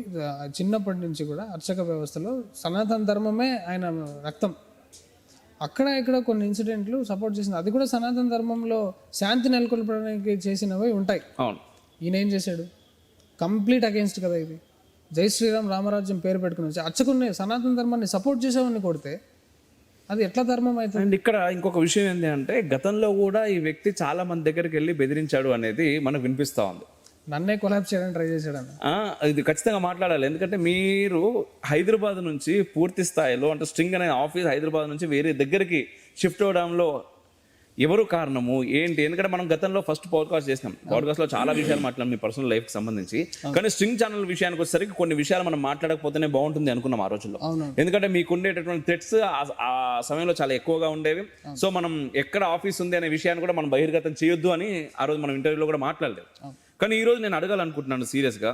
చిన్నప్పటి నుంచి కూడా అర్చక వ్యవస్థలో సనాతన ధర్మమే ఆయన రక్తం. అక్కడ ఇక్కడ కొన్ని ఇన్సిడెంట్లు సపోర్ట్ చేసింది, అది కూడా సనాతన ధర్మంలో శాంతి నెలకొల్పడానికి చేసినవి ఉంటాయి. ఈయన ఏం చేశాడు, కంప్లీట్ అగేన్స్ట్ కదా ఇది. జై శ్రీరామ్ రామరాజ్యం పేరు పెట్టుకుని వచ్చి అచ్చకునే సనాతన ధర్మాన్ని సపోర్ట్ చేసేవాడిని కొడితే అది ఎట్లా ధర్మం అవుతుంది? అండ్ ఇక్కడ ఇంకొక విషయం ఏంటి అంటే, గతంలో కూడా ఈ వ్యక్తి చాలా మంది దగ్గరికి వెళ్ళి బెదిరించాడు అనేది మనకు వినిపిస్తూ ఉంది. నన్నే కొలాప్స్ చేయడానికి ట్రై చేశాడన్న, ఇది ఖచ్చితంగా మాట్లాడాలి. ఎందుకంటే మీరు హైదరాబాద్ నుంచి పూర్తి స్థాయిలో అంటే స్ట్రింగ్ అనే ఆఫీస్ హైదరాబాద్ నుంచి వేరే దగ్గరికి షిఫ్ట్ అవడంలో ఎవరు కారణము ఏంటి? ఎందుకంటే మనం గతంలో ఫస్ట్ పాడ్కాస్ట్ చేసినాం, పాడ్కాస్ట్లో చాలా విషయాలు మాట్లాడాం మీ పర్సనల్ లైఫ్కి సంబంధించి. కానీ స్ట్రింగ్ ఛానల్ విషయానికి వచ్చేసరికి కొన్ని విషయాలు మనం మాట్లాడకపోతేనే బాగుంటుంది అనుకున్నాం ఆ రోజుల్లో. ఎందుకంటే మీకు ఉండేటటువంటి థ్రెట్స్ ఆ సమయంలో చాలా ఎక్కువగా ఉండేవి. సో మనం ఎక్కడ ఆఫీస్ ఉంది అనే విషయాన్ని కూడా మనం బహిర్గతం చేయొద్దు అని ఆ రోజు మనం ఇంటర్వ్యూలో కూడా మాట్లాడలేదు. కానీ ఈ రోజు నేను అడగాలనుకుంటున్నాను సీరియస్గా,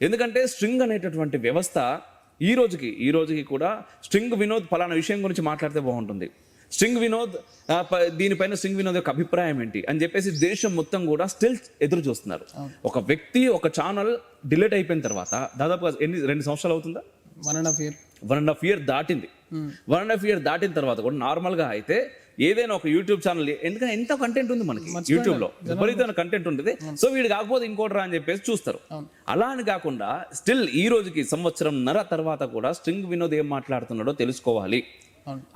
ఎందుకంటే స్ట్రింగ్ అనేటటువంటి వ్యవస్థ ఈ రోజుకి కూడా స్ట్రింగ్ వినోద్ ఫలానా విషయం గురించి మాట్లాడితే బాగుంటుంది, స్ట్రింగ్ వినోద్ దీనిపైన స్ట్రింగ్ వినోద్ యొక్క అభిప్రాయం ఏంటి అని చెప్పేసి దేశం మొత్తం కూడా స్టిల్ ఎదురు చూస్తున్నారు. ఒక వ్యక్తి ఒక ఛానల్ డిలీట్ అయిపోయిన తర్వాత దాదాపుగా 2 సంవత్సరాలు అవుతుందా? 1.5 year దాటింది. 1.5 year దాటిన తర్వాత కూడా నార్మల్గా అయితే ఏదైనా ఒక యూట్యూబ్ ఛానల్, ఎందుకంటే ఎంత కంటెంట్ ఉంది మనకి యూట్యూబ్లో, విపరీతమైన కంటెంట్ ఉంటుంది. సో వీడు కాకపోతే ఇంకోటి రా అని చెప్పేసి చూస్తారు. అలా అని కాకుండా స్టిల్ ఈ రోజుకి 1.5 సంవత్సరం తర్వాత కూడా స్ట్రింగ్ వినోద్ ఏం మాట్లాడుతున్నాడో తెలుసుకోవాలి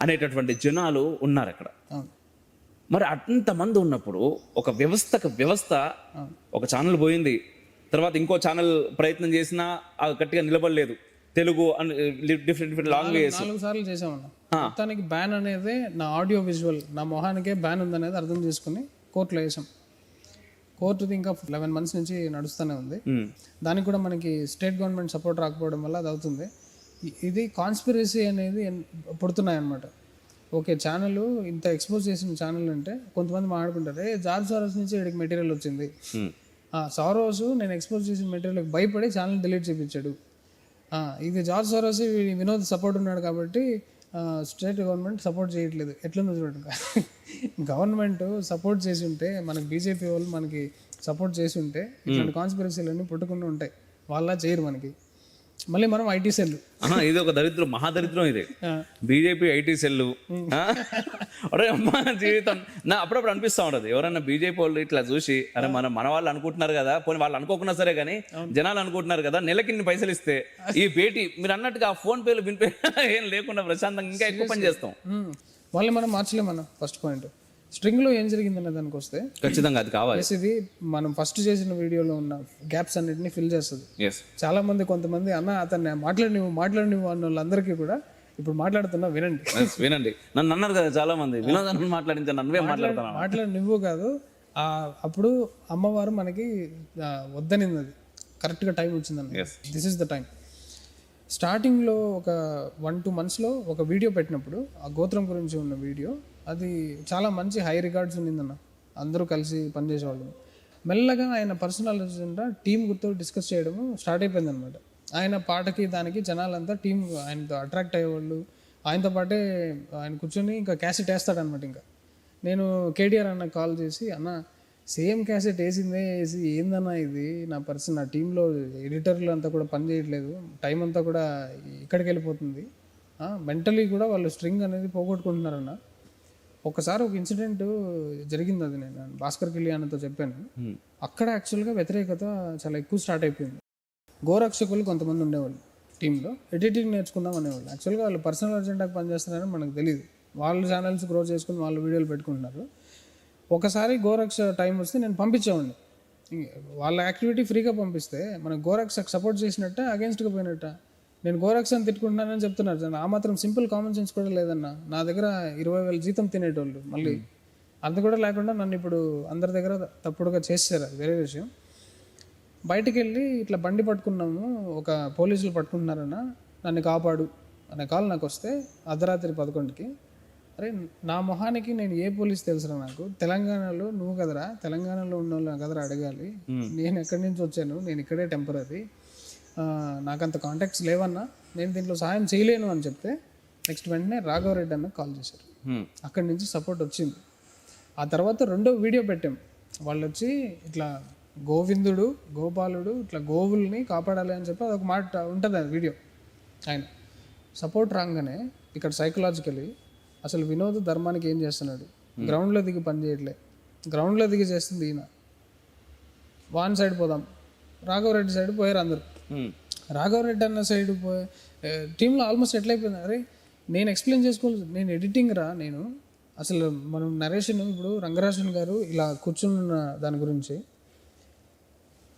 అనేటటువంటి జనాలు ఉన్నారు అక్కడ. మరి అంతమంది ఉన్నప్పుడు ఒక వ్యవస్థ ఒక ఛానల్ పోయింది, తర్వాత ఇంకో ఛానల్ ప్రయత్నం చేసినా అది గట్టిగా నిలబడలేదు. తెలుగు డిఫరెంట్ లాంగ్వేజెస్ 4 సార్లు చేసామన్నా. మొత్తానికి బ్యాన్ అనేది నా ఆడియో విజువల్, నా మొహానికే బ్యాన్ ఉందనేది అర్థం చేసుకుని కోర్టులో వేసాం. కోర్టుది ఇంకా 11 months నుంచి నడుస్తూనే ఉంది. దానికి కూడా మనకి స్టేట్ గవర్నమెంట్ సపోర్ట్ రాకపోవడం వల్ల అది అవుతుంది. ఇది కాన్స్పిరసీ అనేది పుడుతున్నాయి అన్నమాట. ఓకే, ఛానల్ ఇంత ఎక్స్పోజ్ చేసిన ఛానల్ అంటే కొంతమంది మాట్లాడుకుంటారు, జార్జ్ సారోస్ నుంచి వీడికి మెటీరియల్ వచ్చింది, సారోస్ నేను ఎక్స్పోజ్ చేసిన మెటీరియల్కి భయపడి ఛానల్ డిలీట్ చేయించాడు, ఇది జార్జ్ సారోస్ వినోద్ సపోర్ట్ ఉన్నాడు కాబట్టి స్టేట్ గవర్నమెంట్ సపోర్ట్ చేయట్లేదు. ఎట్లుందో చూడండి, గవర్నమెంట్ సపోర్ట్ చేసి ఉంటే, మనకి బీజేపీ వాళ్ళు మనకి సపోర్ట్ చేసి ఉంటే ఇట్లాంటి కాన్స్పిరసీలన్నీ పుట్టుకుండా ఉంటాయి. వాళ్ళ చేయరు మనకి. మళ్ళీ మనం ఐటీ సెల్, ఇది ఒక దరిద్రం, మహాదరిద్రం ఇది. బీజేపీ ఐటీ సెల్, అరే అమ్మా జీవితం. నా అప్పుడప్పుడు అనిపిస్తూ ఉంటుంది, ఎవరన్నా బీజేపీ వాళ్ళు ఇట్లా చూసి అరే మన వాళ్ళు అనుకుంటున్నారు కదా, పోనీ వాళ్ళు అనుకోకున్నా సరే కానీ జనాలు అనుకుంటున్నారు కదా, నెలకి ఇన్ని పైసలు ఇస్తే ఈ పేటీ మీరు అన్నట్టుగా ఫోన్ పేలు వినిపే ఏం లేకుండా ప్రశాంతంగా ఇంకా ఎక్కువ పని చేస్తాం. వాళ్ళని మనం మార్చలేమన్నా. ఫస్ట్ పాయింట్, స్ట్రింగ్లో ఏం జరిగిందన్న దానికి వస్తే ఖచ్చితంగా అది కావాలి. ఇది మనం ఫస్ట్ చేసిన వీడియోలో ఉన్న గ్యాప్స్ అన్నిటిని ఫిల్ చేస్తుంది. చాలా మంది కొంతమంది అన్న అతన్ని మాట్లాడినివ్వు అన్న వాళ్ళందరికీ కూడా ఇప్పుడు మాట్లాడుతున్నా వినండి. నన్ను అన్నారు కదా చాలా మంది, వినోదాన్ని మాట్లాడించాను, నన్నువే మాట్లాడినివ్వు కాదు. అప్పుడు అమ్మవారు మనకి వద్దనింది, అది కరెక్ట్గా టైం వచ్చిందన్న. This is the time. స్టార్టింగ్లో ఒక 1-2 monthsలో ఒక వీడియో పెట్టినప్పుడు, ఆ గోత్రం గురించి ఉన్న వీడియో, అది చాలా మంచి హై రికార్డ్స్ ఉండిందన్న, అందరూ కలిసి పనిచేసేవాళ్ళు. మెల్లగా ఆయన పర్సనల్ అజెండా టీం గుర్తు డిస్కస్ చేయడము స్టార్ట్ అయిపోయింది అనమాట. ఆయన పాటకి దానికి జనాలంతా టీం ఆయనతో అట్రాక్ట్ అయ్యేవాళ్ళు. ఆయనతో పాటే ఆయన కూర్చొని ఇంకా క్యాసెట్ వేస్తాడనమాట. ఇంకా నేను కేటీఆర్ అన్న కాల్ చేసి, అన్న సేమ్ క్యాసెట్ వేసిందే వేసి ఏందన్నా ఇది, నా టీంలో ఎడిటర్లు అంతా కూడా పని చేయట్లేదు, టైం అంతా కూడా ఇక్కడికి వెళ్ళిపోతుంది, మెంటలీ కూడా వాళ్ళు స్ట్రింగ్ అనేది పోగొట్టుకుంటున్నారన్న. ఒకసారి ఒక ఇన్సిడెంట్ జరిగింది, అది నేను భాస్కర్ కళ్యాణ్తో చెప్పాను. అక్కడ యాక్చువల్గా వ్యతిరేకత చాలా ఎక్కువ స్టార్ట్ అయిపోయింది. గోరక్షకులు కొంతమంది ఉండేవాళ్ళు టీంలో, ఎడిటింగ్ నేర్చుకుందాం అనేవాళ్ళు. యాక్చువల్గా వాళ్ళు పర్సనల్ అజెండాకి పనిచేస్తున్నారని మనకు తెలియదు. వాళ్ళు ఛానల్స్ గ్రో చేసుకుని వాళ్ళు వీడియోలు పెట్టుకుంటున్నారు. ఒకసారి గోరక్ష టైం వస్తే నేను పంపించేవాడిని. వాళ్ళ యాక్టివిటీ ఫ్రీగా పంపిస్తే మన గోరక్షకు సపోర్ట్ చేసినట్ట అగేన్స్ట్గా పోయినట్ట. నేను గోరక్షని తిట్టుకుంటున్నానని చెప్తున్నారు. ఆ మాత్రం సింపుల్ కామన్ సెన్స్ కూడా లేదన్న. నా దగ్గర 20,000 జీతం తినేటోళ్ళు, మళ్ళీ అంత కూడా లేకుండా నన్ను ఇప్పుడు అందరి దగ్గర తప్పుడుగా చేశారు. అది వేరే విషయం. బయటికి వెళ్ళి ఇట్లా బండి పట్టుకున్నాము, ఒక పోలీసులు పట్టుకుంటున్నారన్న, నన్ను కాపాడు అనే కాల్ నాకు వస్తే అర్ధరాత్రి 11కి, అరే నా మొహానికి నేను ఏ పోలీస్ తెలుసురా నాకు? తెలంగాణలో నువ్వు కదరా, తెలంగాణలో ఉన్న వాళ్ళు కదరా అడగాలి. నేను ఎక్కడి నుంచి వచ్చాను, నేను ఇక్కడే టెంపరీ, నాకంత కాంటాక్ట్స్ లేవన్నా, నేను దీంట్లో సహాయం చేయలేను అని చెప్తే నెక్స్ట్ వెంటనే రాఘవరెడ్డి అన్న కాల్ చేశారు. అక్కడి నుంచి సపోర్ట్ వచ్చింది. ఆ తర్వాత రెండో వీడియో పెట్టాం. వాళ్ళు వచ్చి ఇట్లా గోవిందుడు గోపాలుడు ఇట్లా గోవుల్ని కాపాడాలి అని చెప్పి అదొక మాట ఉంటుంది ఆ వీడియో. ఆయన సపోర్ట్ రాగానే ఇక్కడ సైకలాజికలీ అసలు వినోద్ ధర్మానికి ఏం చేస్తున్నాడు, గ్రౌండ్లో దిగి పని చేయట్లే, గ్రౌండ్లో దిగి చేస్తుంది ఈయన, వాన్ సైడ్ పోదాం, రాఘవరెడ్డి సైడ్ పోయారు అందరు. రాఘవరెడ్డి అన్న సైడ్ పోయి టీంలో ఆల్మోస్ట్ ఎట్లయిపోయింది, అరే నేను ఎక్స్ప్లెయిన్ చేసుకోవాలి, నేను ఎడిటింగ్ రా, నేను అసలు మనం నరేషన్ ఇప్పుడు రంగరాజన్ గారు ఇలా కూర్చున్న దాని గురించి,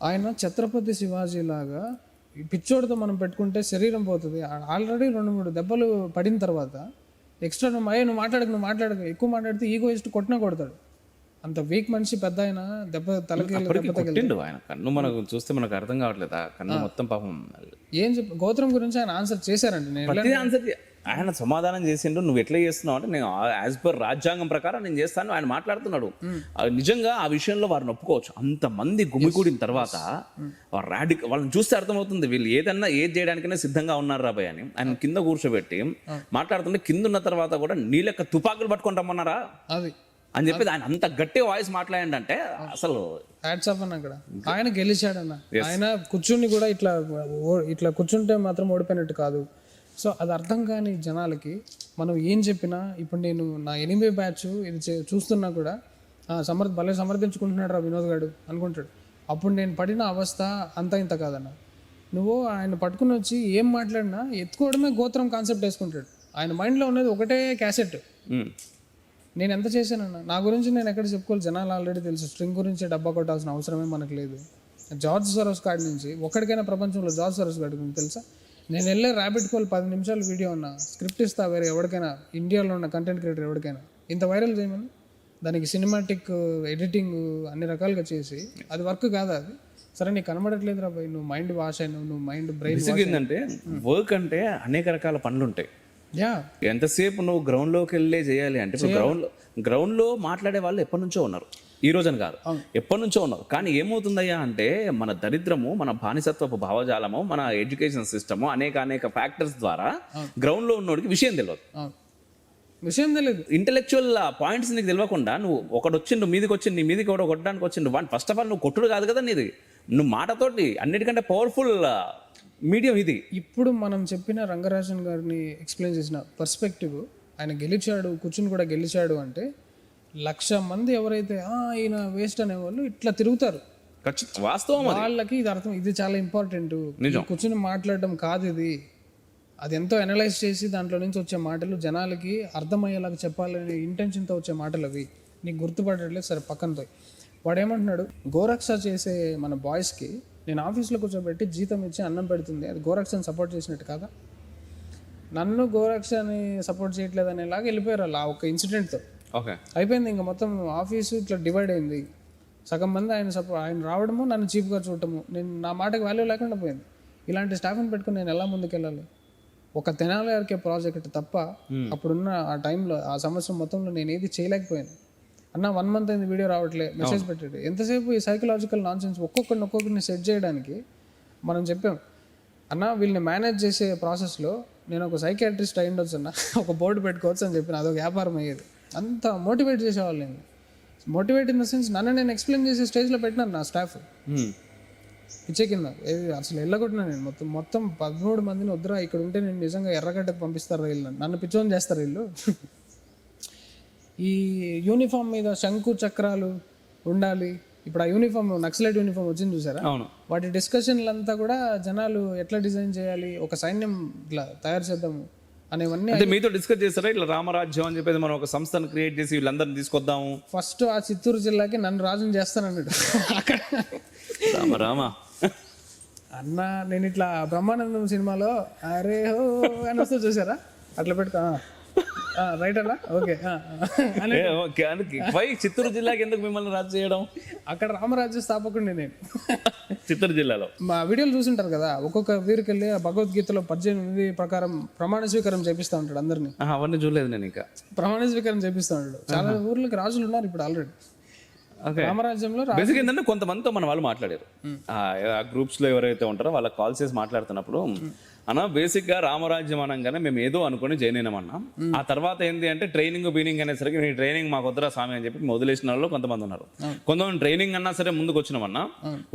ఆయన ఛత్రపతి శివాజీ లాగా పిచ్చోడితో మనం పెట్టుకుంటే శరీరం పోతుంది. ఆల్రెడీ 2-3 దెబ్బలు పడిన తర్వాత ఎక్స్ట్రా నువ్వు మాట్లాడకు ఎక్కువ మాట్లాడితే ఈగోయిస్ట్ కొట్టినా కొడతాడు. అంత వీక్ మనిషి, పెద్ద ఆయన దెబ్బ తలకి ఆయన కన్ను మనకు చూస్తే మనకు అర్థం కావట్లేదు. కన్ను మొత్తం పాపం ఏం చెప్పి గోత్రం గురించి ఆయన ఆన్సర్ చేశారండి. నేను ఆన్సర్ ఆయన సమాధానం చేసిండు, నువ్వు ఎట్లా చేస్తున్నావు అంటే నేను యాజ్ పర్ రాజ్యాంగం ప్రకారం నేను చేస్తాను ఆయన మాట్లాడుతున్నాడు. నిజంగా ఆ విషయంలో వారిని ఒప్పుకోవచ్చు. అంతమంది గుమికూడిన తర్వాత వాళ్ళని చూస్తే అర్థమవుతుంది వీళ్ళు ఏదన్నా ఏది చేయడానికైనా సిద్ధంగా ఉన్నారు రాబాయ్ అని. ఆయన కింద కూర్చోబెట్టి మాట్లాడుతుంటే కింద ఉన్న తర్వాత కూడా నీ లెక్క తుపాకులు పట్టుకొని రమ్మన్నారా అది అని చెప్పి ఆయన అంత గట్టి వాయిస్ మాట్లాడంటే అసలు హ్యాట్స్ ఆఫ్ అన్న. అక్కడ ఆయన గెలిచాడన్న. ఆయన కూర్చుని కూడా ఇట్లా కూర్చుంటే మాత్రం ఓడిపోయినట్టు కాదు. సో అది అర్థం కాని జనాలకి మనం ఏం చెప్పినా, ఇప్పుడు నేను నా 8 బ్యాచ్ ఇది చూస్తున్నా కూడా భలే సమర్థించుకుంటున్నాడు రా వినోద్ గారు అనుకుంటాడు. అప్పుడు నేను పడిన అవస్థ అంతా ఇంత కాదన్న. నువ్వు ఆయన పట్టుకుని వచ్చి ఏం మాట్లాడినా ఎత్తుకోవడమే గోత్రం కాన్సెప్ట్ వేసుకుంటాడు. ఆయన మైండ్లో ఉన్నది ఒకటే క్యాసెట్. నేను ఎంత చేశానన్న, నా గురించి నేను ఎక్కడ చెప్పుకోవాలి, జనాలు ఆల్రెడీ తెలుసు. స్ట్రింగ్ గురించి డబ్బా కొట్టాల్సిన అవసరమే మనకు లేదు. జార్జ్ సరోస్ కాడి నుంచి ఒక్కడికైనా ప్రపంచంలో జార్జ్ సరోస్ కాడి గురించి తెలుసా? నేను వెళ్ళే ర్యాబిట్ కోల్ 10 నిమిషాలు వీడియో ఉన్నా, స్క్రిప్ట్ ఇస్తా వేరే ఎవరికైనా, ఇండియాలో ఉన్న కంటెంట్ క్రియేటర్ ఎవరికైనా, ఇంత వైరల్ చేయమని, దానికి సినిమాటిక్ ఎడిటింగ్ అన్ని రకాలుగా చేసి, అది వర్క్ కాదా అది? సరే నీకు కనబడట్లేదు రా భయ్, నువ్వు మైండ్ వాష్ అయినావు, నువ్వు మైండ్ బ్రెయిన్ ఏంటంటే వర్క్ అంటే అనేక రకాల పనులు ఉంటాయి. ఎంతసేపు నువ్వు గ్రౌండ్లోకి వెళ్ళే చేయాలి అంటే, ఇప్పుడు గ్రౌండ్లో మాట్లాడే వాళ్ళు ఎప్పటి నుంచో ఉన్నారు, ఈ రోజున కాదు, ఎప్పటి నుంచో ఉన్నారు. కానీ ఏమవుతుందయ్యా అంటే మన దరిద్రము, మన బానిసత్వపు భావజాలము, మన ఎడ్యుకేషన్ సిస్టము, అనేక ఫ్యాక్టర్స్ ద్వారా గ్రౌండ్లో ఉన్నోడికి విషయం తెలియదు. ఇంటెలెక్చువల్ పాయింట్స్ నీకు తెలియకుండా నువ్వు ఒకటి వచ్చిండు మీదికి వచ్చిండు, నీ మీదికి ఒకటి కొట్టడానికి వచ్చిండు, వన్ ఫస్ట్ ఆఫ్ ఆల్ నువ్వు కొట్టుడు కాదు కదా నీది, నువ్వు మాటతోటి అన్నిటికంటే పవర్ఫుల్ మీడియం ఇది. ఇప్పుడు మనం చెప్పిన రంగరాజన్ గారిని ఎక్స్ప్లెయిన్ చేసిన పర్స్పెక్టివ్, ఆయన గెలిచాడు, కూర్చుని కూడా గెలిచాడు అంటే 1,00,000 మంది ఎవరైతే ఈయన వేస్ట్ అనేవాళ్ళు ఇట్లా తిరుగుతారు. వాస్తవం, వాళ్ళకి ఇది అర్థం, ఇది చాలా ఇంపార్టెంట్. కూర్చుని మాట్లాడడం కాదు ఇది, అది ఎంతో అనలైజ్ చేసి దాంట్లో నుంచి వచ్చే మాటలు జనాలకి అర్థమయ్యేలాగా చెప్పాలనే ఇంటెన్షన్తో వచ్చే మాటలు అవి. నీకు గుర్తుపడట్లేదు, సరే పక్కనతో. వాడు ఏమంటున్నాడు, గోరక్ష చేసే మన బాయ్స్కి నేను ఆఫీస్లో కూర్చోబెట్టి జీతం ఇచ్చి అన్నం పెడుతుంది, అది గోరక్షని సపోర్ట్ చేసినట్టు కాదా? నన్ను గోరక్షని సపోర్ట్ చేయట్లేదు అనేలాగా వెళ్ళిపోయారు అలా ఒక ఇన్సిడెంట్తో. అయిపోయింది, ఇంకా మొత్తం ఆఫీసు ఇట్లా డివైడ్ అయింది. సగం మంది ఆయన రావడము, నన్ను చీప్గా చూడటము, నా మాటకి వాల్యూ లేకుండా పోయింది. ఇలాంటి స్టాఫ్ని పెట్టుకుని నేను ఎలా ముందుకెళ్ళాలి? ఒక తెనాలి ఆర్కే ప్రాజెక్ట్ తప్ప అప్పుడున్న ఆ టైంలో, ఆ సంవత్సరం మొత్తంలో నేను ఏది చేయలేకపోయాను. అన్న 1 month అయింది వీడియో రావట్లే, మెసేజ్ పెట్టాడు. ఎంతసేపు ఈ సైకలాజికల్ నాన్సెన్స్ ఒక్కొక్కరిని సెట్ చేయడానికి మనం చెప్పాం. అన్న వీళ్ళని మేనేజ్ చేసే ప్రాసెస్లో నేను ఒక సైకియాట్రిస్ట్ అయి ఉండొచ్చు అన్న, ఒక బోర్డు పెట్టుకోవచ్చు అని చెప్పిన, అదొక వ్యాపారం అయ్యేది. అంత మోటివేట్ చేసేవాళ్ళు. నేను మోటివేట్ ఇన్ ద సెన్స్ నన్ను నేను ఎక్స్ప్లెయిన్ చేసే స్టేజ్లో పెట్టినాను నా స్టాఫ్ పిచ్చే కింద. అసలు వెళ్ళగొట్టినా నేను మొత్తం 13 మందిని వద్దురా, ఇక్కడ ఉంటే నేను నిజంగా ఎర్రగడ్డకు పంపిస్తారు వీళ్ళు, నన్ను పిచ్చోని చేస్తారు వీళ్ళు. ఈ యూనిఫామ్ మీద శంకు చక్రాలు ఉండాలి. ఇప్పుడు ఆ యూనిఫామ్ నక్సలైట్ యూనిఫామ్ వచ్చింది చూసారా, అవును. వాటి డిస్కషన్లంతా కూడా జనాలు ఎట్లా డిజైన్ చేయాలి, ఒక సైన్యం ఇట్లా తయారు చేద్దాము అనేవన్నీ అంటే మీతో డిస్కస్ చేస్తారా ఇట్లా రామరాజ్యం అని చెప్పేసి మనం ఒక సంస్థను క్రియేట్ చేసి వీళ్ళందరినీ తీసుకొద్దాము? ఫస్ట్ ఆ చిత్తూరు జిల్లాకి నన్ను రాజుని చేస్తానన్నాడు. అక్కడ రామ రామ అన్న నేను ఇట్లా బ్రహ్మానందం సినిమాలో అరే హో అని వస్తే చూసారా, అట్లా పెట్టుకో రైట్ అలా ఓకే అని. చిత్తూరు జిల్లాకి ఎందుకు మిమ్మల్ని రాజు చేయడం? అక్కడ రామరాజ్య స్థాపకుడిని నేను. చిత్తూరు జిల్లాలో మా వీడియోలు చూసింటారు కదా, ఒక్కొక్క వీరికి వెళ్ళి భగవద్గీతలో 18 ప్రకారం ప్రమాణ స్వీకారం చేపిస్తూ ఉంటాడు అందరినీ. అవన్నీ చూడలేదు నేను ఇంకా. ప్రమాణ స్వీకారం చేపిస్తూ ఉంటాడు. చాలా ఊర్లకి రాజులు ఉన్నారు ఇప్పుడు ఆల్రెడీ. రామరాజ్యంలో బేసిక్ ఏంటంటే కొంతమందితో మన వాళ్ళు మాట్లాడారు, ఆ గ్రూప్స్ లో ఎవరైతే ఉంటారో వాళ్ళకి కాల్ చేసి మాట్లాడుతున్నప్పుడు అన్న బేసిక్ గా రామరాజ్యం అనగానే మేము ఏదో అనుకుని జాయిన్ అయినామన్నా. ఆ తర్వాత ఏంటి అంటే ట్రైనింగ్ బీనింగ్ అనేసరికి నీ ట్రైనింగ్ మాకు వద్దురా స్వామి అని చెప్పి వదిలేసిన వాళ్ళు కొంతమంది ఉన్నారు. కొంతమంది ట్రైనింగ్ అన్నా సరే ముందుకు వచ్చినామన్నా.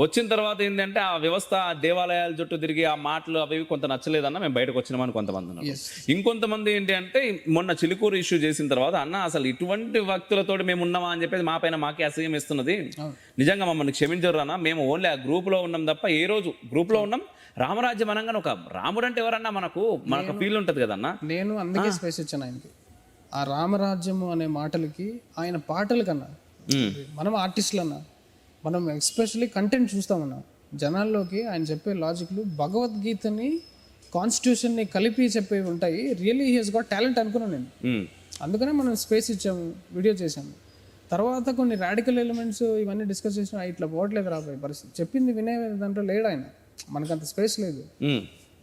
వచ్చిన తర్వాత ఏంటంటే ఆ వ్యవస్థ, ఆ దేవాలయాల చుట్టూ తిరిగి ఆ మాటలు అవి కొంత నచ్చలేదన్నా మేము బయటకు వచ్చినామని కొంతమంది ఉన్నారు. ఇంకొంతమంది ఏంటి అంటే మొన్న చిలుకూరు ఇష్యూ చేసిన తర్వాత అన్న అసలు ఇటువంటి వ్యక్తులతో మేము ఉన్నామా అని చెప్పేసి మా పైన మాకే అసహ్యం ఇస్తున్నది, నిజంగా మమ్మల్ని క్షమించరు అన్న, మేము ఓన్లీ ఆ గ్రూప్ లో ఉన్నాం తప్ప ఏ రోజు గ్రూప్ లో ఉన్నాం. రామరాజ్యం అనగానే ఒక రాముడు అంటే ఎవరన్నా మనకు ఫీల్ ఉంటది కదన్నా. నేను అందుకే స్పేస్ ఇచ్చాను ఆయనకి. ఆ రామరాజ్యము అనే మాటలకి ఆయన పాటల కన్నా మనం ఆర్టిస్టులు అన్నా, మనం ఎస్పెషల్లీ కంటెంట్ చూస్తామన్నా, జనాల్లోకి ఆయన చెప్పే లాజిక్లు భగవద్గీతని కాన్స్టిట్యూషన్ని కలిపి చెప్పేవి ఉంటాయి. Really he has got talent అనుకున్నాను నేను. అందుకనే మనం స్పేస్ ఇచ్చాము, వీడియో చేసాము. తర్వాత కొన్ని రాడికల్ ఎలిమెంట్స్ ఇవన్నీ డిస్కస్ చేసినా ఇట్లా పోవట్లేదు రాబోయే పరిస్థితి. చెప్పింది వినే దాంట్లో లేడు ఆయన, మనకంత స్పేస్ లేదు.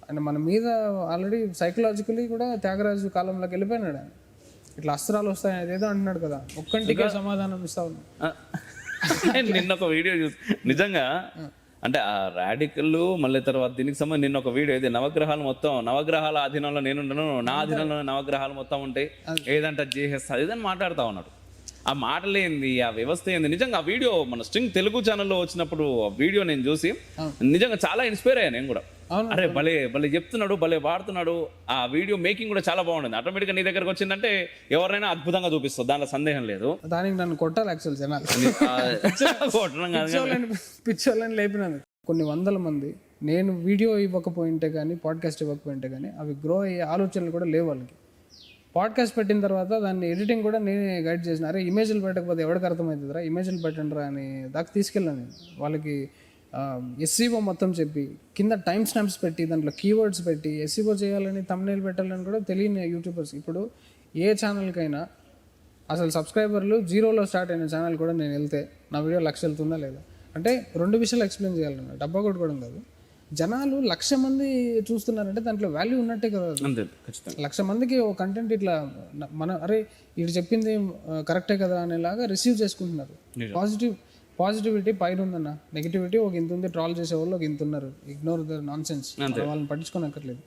అండ్ మన మీద ఆల్రెడీ సైకలాజికలీ కూడా త్యాగరాజు కాలంలోకి వెళ్ళిపోయినాడు ఆయన. ఇట్లా అస్త్రాలు వస్తాయని అదేదో అంటున్నాడు కదా, ఒక్కంటికే సమాధానం ఇస్తా ఉన్నా. నిన్న ఒక వీడియో చూసి నిజంగా అంటే ఆ రాడికల్ మళ్ళీ తర్వాత దీనికి సంబంధించి నిన్న ఒక వీడియో ఇది నవగ్రహాలు మొత్తం నవగ్రహాల అధీనంలో నేనుండను, నా అధీనంలో నవగ్రహాలు మొత్తం ఉంటాయి, ఏదంటే చేసేస్తా ఇదని మాట్లాడుతూ ఉన్నాడు. ఆ మాటలు ఏంది, ఆ వ్యవస్థ ఏంది, నిజంగా ఆ వీడియో మన స్ట్రింగ్ తెలుగు ఛానల్లో వచ్చినప్పుడు ఆ వీడియో నేను చూసి నిజంగా చాలా ఇన్స్పైర్ అయ్యాను నేను కూడా. అరే భలే భలే చెప్తున్నాడు, భలే వాడుతున్నాడు. ఆ వీడియో మేకింగ్ కూడా చాలా బాగుంటుంది. ఆటోమేటిక్గా నీ దగ్గరకు వచ్చిందంటే ఎవరైనా అద్భుతంగా చూపిస్తుంది, దాంట్లో సందేహం లేదు. దానికి నన్ను కొట్టాలి యాక్చువల్ జనాలు, పిచ్చోళ్ళని లేపినాను. కొన్ని వందల మంది నేను వీడియో ఇవ్వకపోయింటే కానీ, పాడ్కాస్ట్ ఇవ్వకపోయింటే కానీ అవి గ్రో అయ్యే ఆలోచనలు కూడా లేవు వాళ్ళకి. పాడ్కాస్ట్ పెట్టిన తర్వాత దాన్ని ఎడిటింగ్ కూడా నేనే గైడ్ చేసిన. అరే ఇమేజ్లు పెట్టకపోతే ఎవరికి అర్థమవుతుందిరా, ఇమేజ్లు పెట్టండి రా అని దాకా తీసుకెళ్ళాను నేను. వాళ్ళకి ఎస్సీఓ మొత్తం చెప్పి కింద టైం స్టాంప్స్ పెట్టి దాంట్లో కీవర్డ్స్ పెట్టి ఎస్సీఓ చేయాలని తమ్నెయిల్ పెట్టాలని కూడా తెలియని యూట్యూబర్స్. ఇప్పుడు ఏ ఛానల్కైనా అసలు సబ్స్క్రైబర్లు 0లో స్టార్ట్ అయిన ఛానల్ కూడా నేను వెళ్తే నా వీడియో 1,00,000 వెళ్తుందా లేదా అంటే 2 విషయాలు ఎక్స్ప్లెయిన్ చేయాలన్నా, డబ్బా కొట్టుకోవడం కాదు. జనాలు 1,00,000 మంది చూస్తున్నారంటే దాంట్లో వాల్యూ ఉన్నట్టే కదా. 1,00,000 మందికి ఓ కంటెంట్ ఇట్లా మన అరే ఇటు చెప్పింది కరెక్టే కదా అనేలాగా రిసీవ్ చేసుకుంటున్నారు. పాజిటివిటీ పైన ఉందన్న, నెగిటివిటీ ఒక ఇంత ఉంది, ట్రాల్ చేసే వాళ్ళు ఒక ఇంత ఉన్నారు. ఇగ్నోర్ ద నాన్ సెన్స్, వాళ్ళని పట్టించుకోనక్కర్లేదు.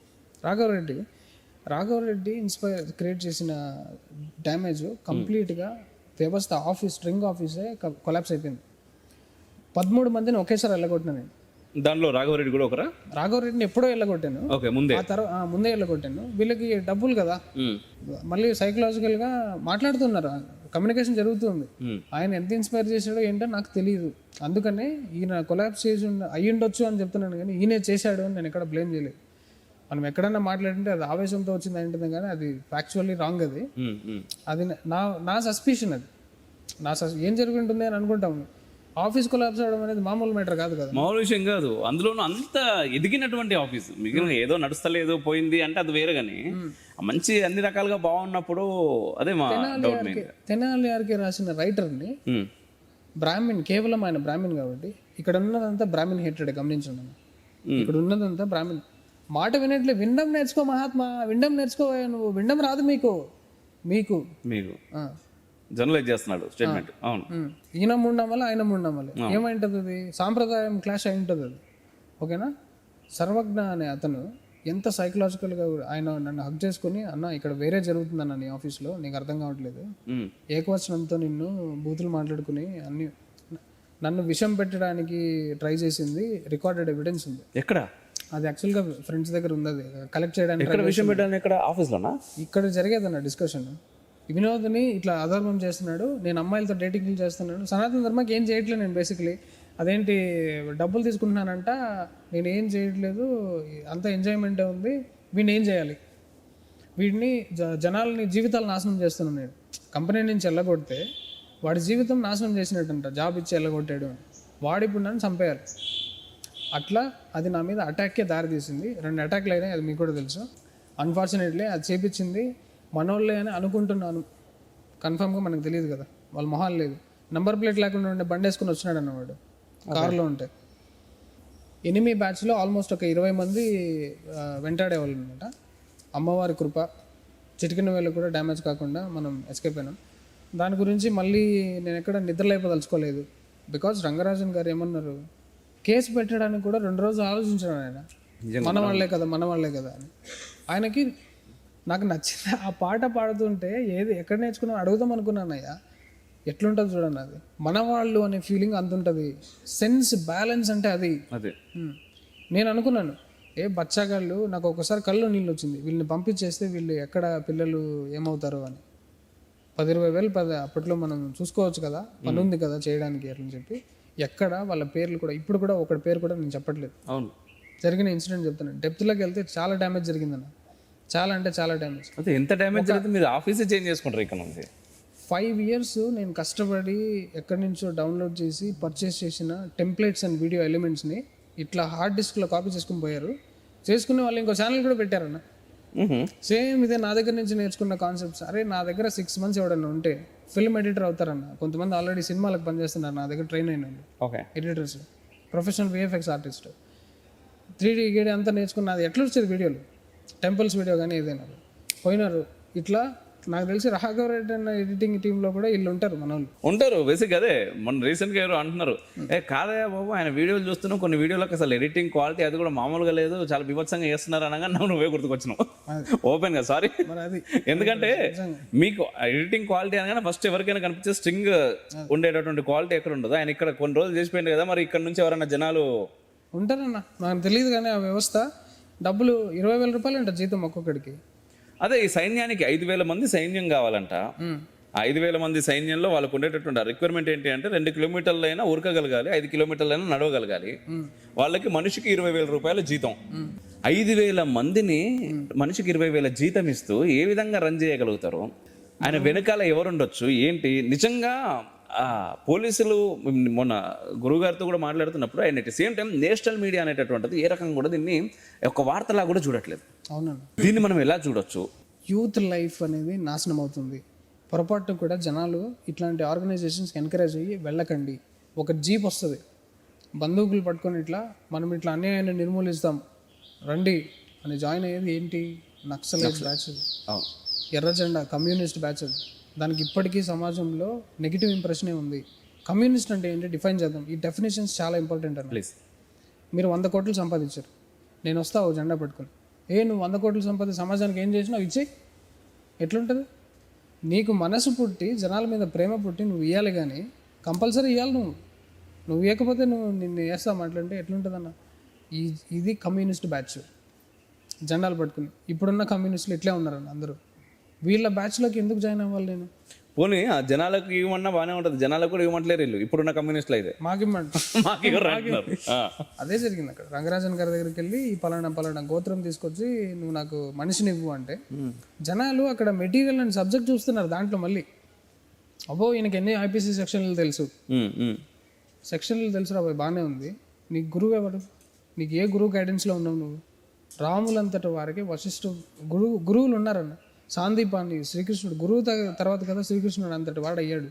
రాఘవరెడ్డి క్రియేట్ చేసిన డ్యామేజ్ కంప్లీట్గా వ్యవస్థ ఆఫీస్, స్ట్రింగ్ ఆఫీసే కొలాప్స్ అయిపోయింది. 13 మందిని ఒకేసారి వెళ్ళగొట్టినా నేను. దానిలో రాఘవరెడ్డి కూడా ఒకరా? రాఘవరెడ్డిని ఎప్పుడో వెళ్ళగొట్టాను, ఆ తర్వాత ముందే వెళ్ళగొట్టాను. వీళ్ళకి డబ్బులు కదా, మళ్ళీ సైకలాజికల్ గా మాట్లాడుతున్నారు, కమ్యూనికేషన్ జరుగుతుంది. ఆయన ఎంత ఇన్స్పైర్ చేశాడో ఏంటో నాకు తెలియదు. అందుకనే ఈయన కొలాప్స్ చేసి అయ్యుండొచ్చు అని చెప్తున్నాను, కానీ ఈయనే చేశాడు అని నేను ఎక్కడ బ్లేమ్ చేయలేదు. మనం ఎక్కడన్నా మాట్లాడుతుంటే అది ఆవేశంతో వచ్చింది అంటే కానీ అది ఫ్యాక్చువల్లీ రాంగ్. అది నా సస్పిషన్. అది ఏం జరుగుతుంది అని అనుకుంటాము. ఆఫీస్ కొలాప్స్ అవడం అనేది మామూలు మ్యాటర్ కాదు కదా, మామూలు విషయం కాదు. అందులోనూ అంత ఎదిగినటువంటి ఆఫీస్, మిగిలిన ఏదో నడుస్తలేదు పోయింది అంటే అది వేరే, కానీ మంచి అన్ని రకాలుగా బాగున్నప్పుడు అదే మా డౌట్. తెనాలి ఆర్కే రాసిన రైటర్ని బ్రాహ్మిన్, కేవలం ఆయన బ్రాహ్మిన్ కాబట్టి ఇక్కడ ఉన్నదంతా బ్రాహ్మిన్ హేటెడ్. గమనించండి, ఇక్కడ ఉన్నదంతా బ్రాహ్మిన్. మాట వినట్లే, వినడం నేర్చుకో మహాత్మా, వినడం నేర్చుకో, నువ్వు వినడం రాదు మీకు జనరలైజ్ చేస్తున్నాడు స్టేట్మెంట్. అవును, ఈయన మూడు ఆయన మూడు ఏమైంటది, అది సాంప్రదాయం క్లాష్ అయి ఉంటుంది అది. ఓకేనా, సర్వజ్ఞ అనే అతను ఎంత సైకలాజికల్గా ఆయన నన్ను హక్ చేసుకుని, అన్న ఇక్కడ వేరే జరుగుతుందన్న నీ ఆఫీస్లో, నీకు అర్థం కావట్లేదు, ఏకవచనంతో నిన్ను బూతులు మాట్లాడుకుని అన్ని నన్ను విషం పెట్టడానికి ట్రై చేసింది, రికార్డెడ్ ఎవిడెన్స్ ఉంది. ఎక్కడ అది యాక్చువల్గా ఫ్రెండ్స్ దగ్గర ఉంది, అది కలెక్ట్ చేయడానికి. విషయం పెట్టడానికి ఎక్కడ, ఆఫీస్లోనా? ఇక్కడ జరిగేదన్న డిస్కషన్. వినోద్ని ఇట్లా అధర్మం చేస్తున్నాడు, నేను అమ్మాయిలతో డేటింగ్ చేస్తున్నాడు. సనాతన ధర్మకి ఏం చేయట్లేదు నేను బేసిక్లీ. అదేంటి డబ్బులు తీసుకుంటున్నానంట, నేను ఏం చేయట్లేదు, అంత ఎంజాయ్మెంటే ఉంది, వీడిని ఏం చేయాలి, వీడిని జనాలని జీవితాలు నాశనం చేస్తున్నాను నేను. కంపెనీ నుంచి వెళ్ళగొడితే వాడి జీవితం నాశనం చేసినట్టంట, జాబ్ ఇచ్చి వెళ్ళగొట్టాడు. వాడు ఇప్పుడు నన్ను చంపేయాలి. అట్లా అది నా మీద అటాక్కే దారి తీసింది. 2 అటాక్లు అయినాయి, అది మీకు కూడా తెలుసు. అన్ఫార్చునేట్లీ అది చేపించింది మనోళ్ళే అని అనుకుంటున్నాను. కన్ఫామ్గా మనకు తెలియదు కదా, వాళ్ళ మొహాలు లేదు. నెంబర్ ప్లేట్ లేకుండా ఉండే బండి వేసుకుని వచ్చినాడు అన్నవాడు కారులో ఉంటే. ఎనిమి బ్యాచ్లో ఆల్మోస్ట్ ఒక 20 మంది వెంటాడేవాళ్ళు అనమాట. అమ్మవారి కృప, చిటికిన వేలు కూడా డ్యామేజ్ కాకుండా మనం ఎస్కేప్ అయినాం. దాని గురించి మళ్ళీ నేను ఎక్కడ నిద్రలేపదలుచుకోలేదు. బికాజ్ రంగరాజన్ గారు ఏమన్నారు, కేసు పెట్టడానికి కూడా 2 రోజులు ఆలోచించాడు ఆయన. మన వాళ్ళే కదా అని. ఆయనకి నాకు నచ్చిన ఆ పాట పాడుతుంటే ఎక్కడ నేర్చుకున్నా అడుగుదాం అనుకున్నానయ్యా. ఎట్లుంటుంది చూడండి, అది మన వాళ్ళు అనే ఫీలింగ్ అంత ఉంటుంది. సెన్స్ బ్యాలెన్స్ అంటే అది. నేను అనుకున్నాను, బచ్చాగాళ్ళు, నాకు ఒకసారి కళ్ళు నీళ్ళు వచ్చింది, వీళ్ళని పంపించేస్తే వీళ్ళు ఎక్కడ పిల్లలు ఏమవుతారో అని. 10-20 వేలు అప్పట్లో మనం చూసుకోవచ్చు కదా, పని ఉంది కదా చేయడానికి అట్లని చెప్పి. ఎక్కడ వాళ్ళ పేర్లు కూడా ఇప్పుడు కూడా ఒకటి పేరు కూడా నేను చెప్పట్లేదు. అవును, జరిగిన ఇన్సిడెంట్ చెప్తాను. డెప్త్లోకి వెళ్తే చాలా డ్యామేజ్ జరిగిందన్న, చాలా అంటే చాలా డ్యామేజ్. అయితే ఎంత డ్యామేజ్ జరిగితే మీరు ఆఫీసే చేంజ్ చేసుకుంటారు ఇక్కడ నుంచి. 5 years నేను కష్టపడి ఎక్కడి నుంచో డౌన్లోడ్ చేసి పర్చేస్ చేసిన టెంప్లెట్స్ అండ్ వీడియో ఎలిమెంట్స్ని ఇట్లా హార్డ్ డిస్క్లో కాపీ చేసుకుని పోయారు. చేసుకునే వాళ్ళు ఇంకో ఛానల్ కూడా పెట్టారన్న. సేమ్ ఇదే నా దగ్గర నుంచి నేర్చుకున్న కాన్సెప్ట్స్. అరే నా దగ్గర 6 months ఎవడన్నా ఉంటే ఫిల్మ్ ఎడిటర్ అవుతారన్న. కొంతమంది ఆల్రెడీ సినిమాలకు పనిచేస్తున్నారు, నా దగ్గర ట్రైన్ అయిన వాళ్ళు editors, professional VFX artist. 3D గేడి అంతా నేర్చుకున్నది ఎట్లా వచ్చేది వీడియోలు, టెంపుల్స్ వీడియో కానీ ఏదైనా పోయినారు. ఇట్లా నాకు తెలిసి రాఘవరెడ్డి అన్న ఎడిటింగ్ టీంలో కూడా వీళ్ళు ఉంటారు, మన వాళ్ళు ఉంటారు బేసిక్. అదే మొన్న రీసెంట్గా ఎవరు అంటున్నారు, కాదయ్యా బాబు ఆయన వీడియోలు చూస్తున్నావు, కొన్ని వీడియోలకు అసలు ఎడిటింగ్ క్వాలిటీ అది కూడా మామూలుగా లేదు, చాలా బీభత్సంగా చేస్తున్నారు అనగా నువ్వే గుర్తుకొచ్చినావు ఓపెన్గా. సారీ, ఎందుకంటే మీకు ఎడిటింగ్ క్వాలిటీ అనగానే ఫస్ట్ ఎవరికైనా కనిపించే స్ట్రింగ్ ఉండేటటువంటి క్వాలిటీ ఎక్కడ ఉండదు. ఆయన ఇక్కడ కొన్ని రోజులు చేసిపోయింది కదా, మరి ఇక్కడ నుంచి ఎవరైనా జనాలు ఉంటారన్న, నాకు తెలియదు. కానీ ఆ వ్యవస్థ డబ్బులు 20,000 రూపాయలు అంట జీతం ఒక్కొక్కడికి. అదే ఈ సైన్యానికి 5,000 మంది సైన్యం కావాలంట. 5,000 మంది సైన్యంలో వాళ్ళకు ఉండేటటువంటి రిక్వైర్మెంట్ ఏంటి అంటే 2 కిలోమీటర్లైనా ఉరకగలగాలి, 5 కిలోమీటర్లైనా నడవగలగాలి. వాళ్ళకి మనిషికి 20,000 రూపాయల జీతం. 5,000 మందిని మనిషికి 20,000 జీతం ఇస్తూ ఏ విధంగా రన్ చేయగలుగుతారు? ఆయన వెనకాల ఎవరుండొచ్చు ఏంటి? నిజంగా పోలీసులు మొన్న గురువుగారితో కూడా మాట్లాడుతున్నప్పుడు ఆయన at same time national media అనేటటువంటిది ఏ రకంగా కూడా దీన్ని ఒక వార్తలా కూడా చూడట్లేదు. అవునండి, దీన్ని మనం ఎలా చూడొచ్చు? యూత్ లైఫ్ అనేది నాశనం అవుతుంది. పొరపాటు కూడా జనాలు ఇట్లాంటి ఆర్గనైజేషన్స్కి ఎంకరేజ్ అయ్యి వెళ్ళకండి. ఒక జీప్ వస్తుంది, బందూకులు పట్టుకొని ఇట్లా మనం ఇట్లా అన్యాయాన్ని నిర్మూలిస్తాం రండి అని జాయిన్ అయ్యేది ఏంటి? నక్సలైట్ బ్యాచ్, ఎర్ర జెండా కమ్యూనిస్ట్ బ్యాచ్. దానికి ఇప్పటికీ సమాజంలో నెగిటివ్ ఇంప్రెషనే ఉంది. కమ్యూనిస్ట్ అంటే ఏంటి డిఫైన్ చేద్దాం. ఈ డెఫినేషన్స్ చాలా ఇంపార్టెంట్ అండి. ప్లీజ్, మీరు 100 కోట్లు సంపాదించారు, నేను వస్తావు జెండా పట్టుకొని, నువ్వు 100 కోట్లు సంపాదించి సమాజానికి ఏం చేసినావు ఇచ్చేయి. ఎట్లుంటుంది? నీకు మనసు పుట్టి జనాల మీద ప్రేమ పుట్టి నువ్వు ఇవ్వాలి, కానీ కంపల్సరీ ఇవ్వాలి. నువ్వు ఇవ్వకపోతే నిన్ను వేస్తావు మాట్లాడితే ఎట్లుంటుందన్న? ఇది కమ్యూనిస్ట్ బ్యాచ్, జెండాలు పట్టుకుని. ఇప్పుడున్న కమ్యూనిస్టులు ఇట్లే ఉన్నారన్న అందరూ. వీళ్ళ బ్యాచ్లోకి ఎందుకు జాయిన్ అవ్వాలి నేను? పోనీ ఆ జనాలకు ఇవ్వమన్నా బాగానే ఉంటుంది, జనాలకు కూడా ఇవ్వమంటలేరు వీళ్ళు ఇప్పుడున్న కమ్యూనిస్టులు. అయితే అదే జరిగింది అక్కడ. రంగరాజన్ గారి దగ్గరికి వెళ్ళి ఈ పలానా గోత్రం తీసుకొచ్చి నువ్వు నాకు మనిషిని ఇవ్వు అంటే జనాలు అక్కడ మెటీరియల్ అండ్ సబ్జెక్ట్ చూస్తున్నారు. దాంట్లో మళ్ళీ అబ్బో ఈయనకి ఎన్ని ఐపీసీ సెక్షన్లు తెలుసు, సెక్షన్లు తెలుసు రా బాగానే ఉంది. నీకు గురువు ఎవరు? నీకు ఏ గురువు గైడెన్స్లో ఉన్నావు నువ్వు? రాములంతటి వారికి వశిష్ఠ గురువులు ఉన్నారన్న. సాందీపాన్ని శ్రీకృష్ణుడు గురువు తర్వాత కదా శ్రీకృష్ణుడు అంతటి వాడు అయ్యాడు.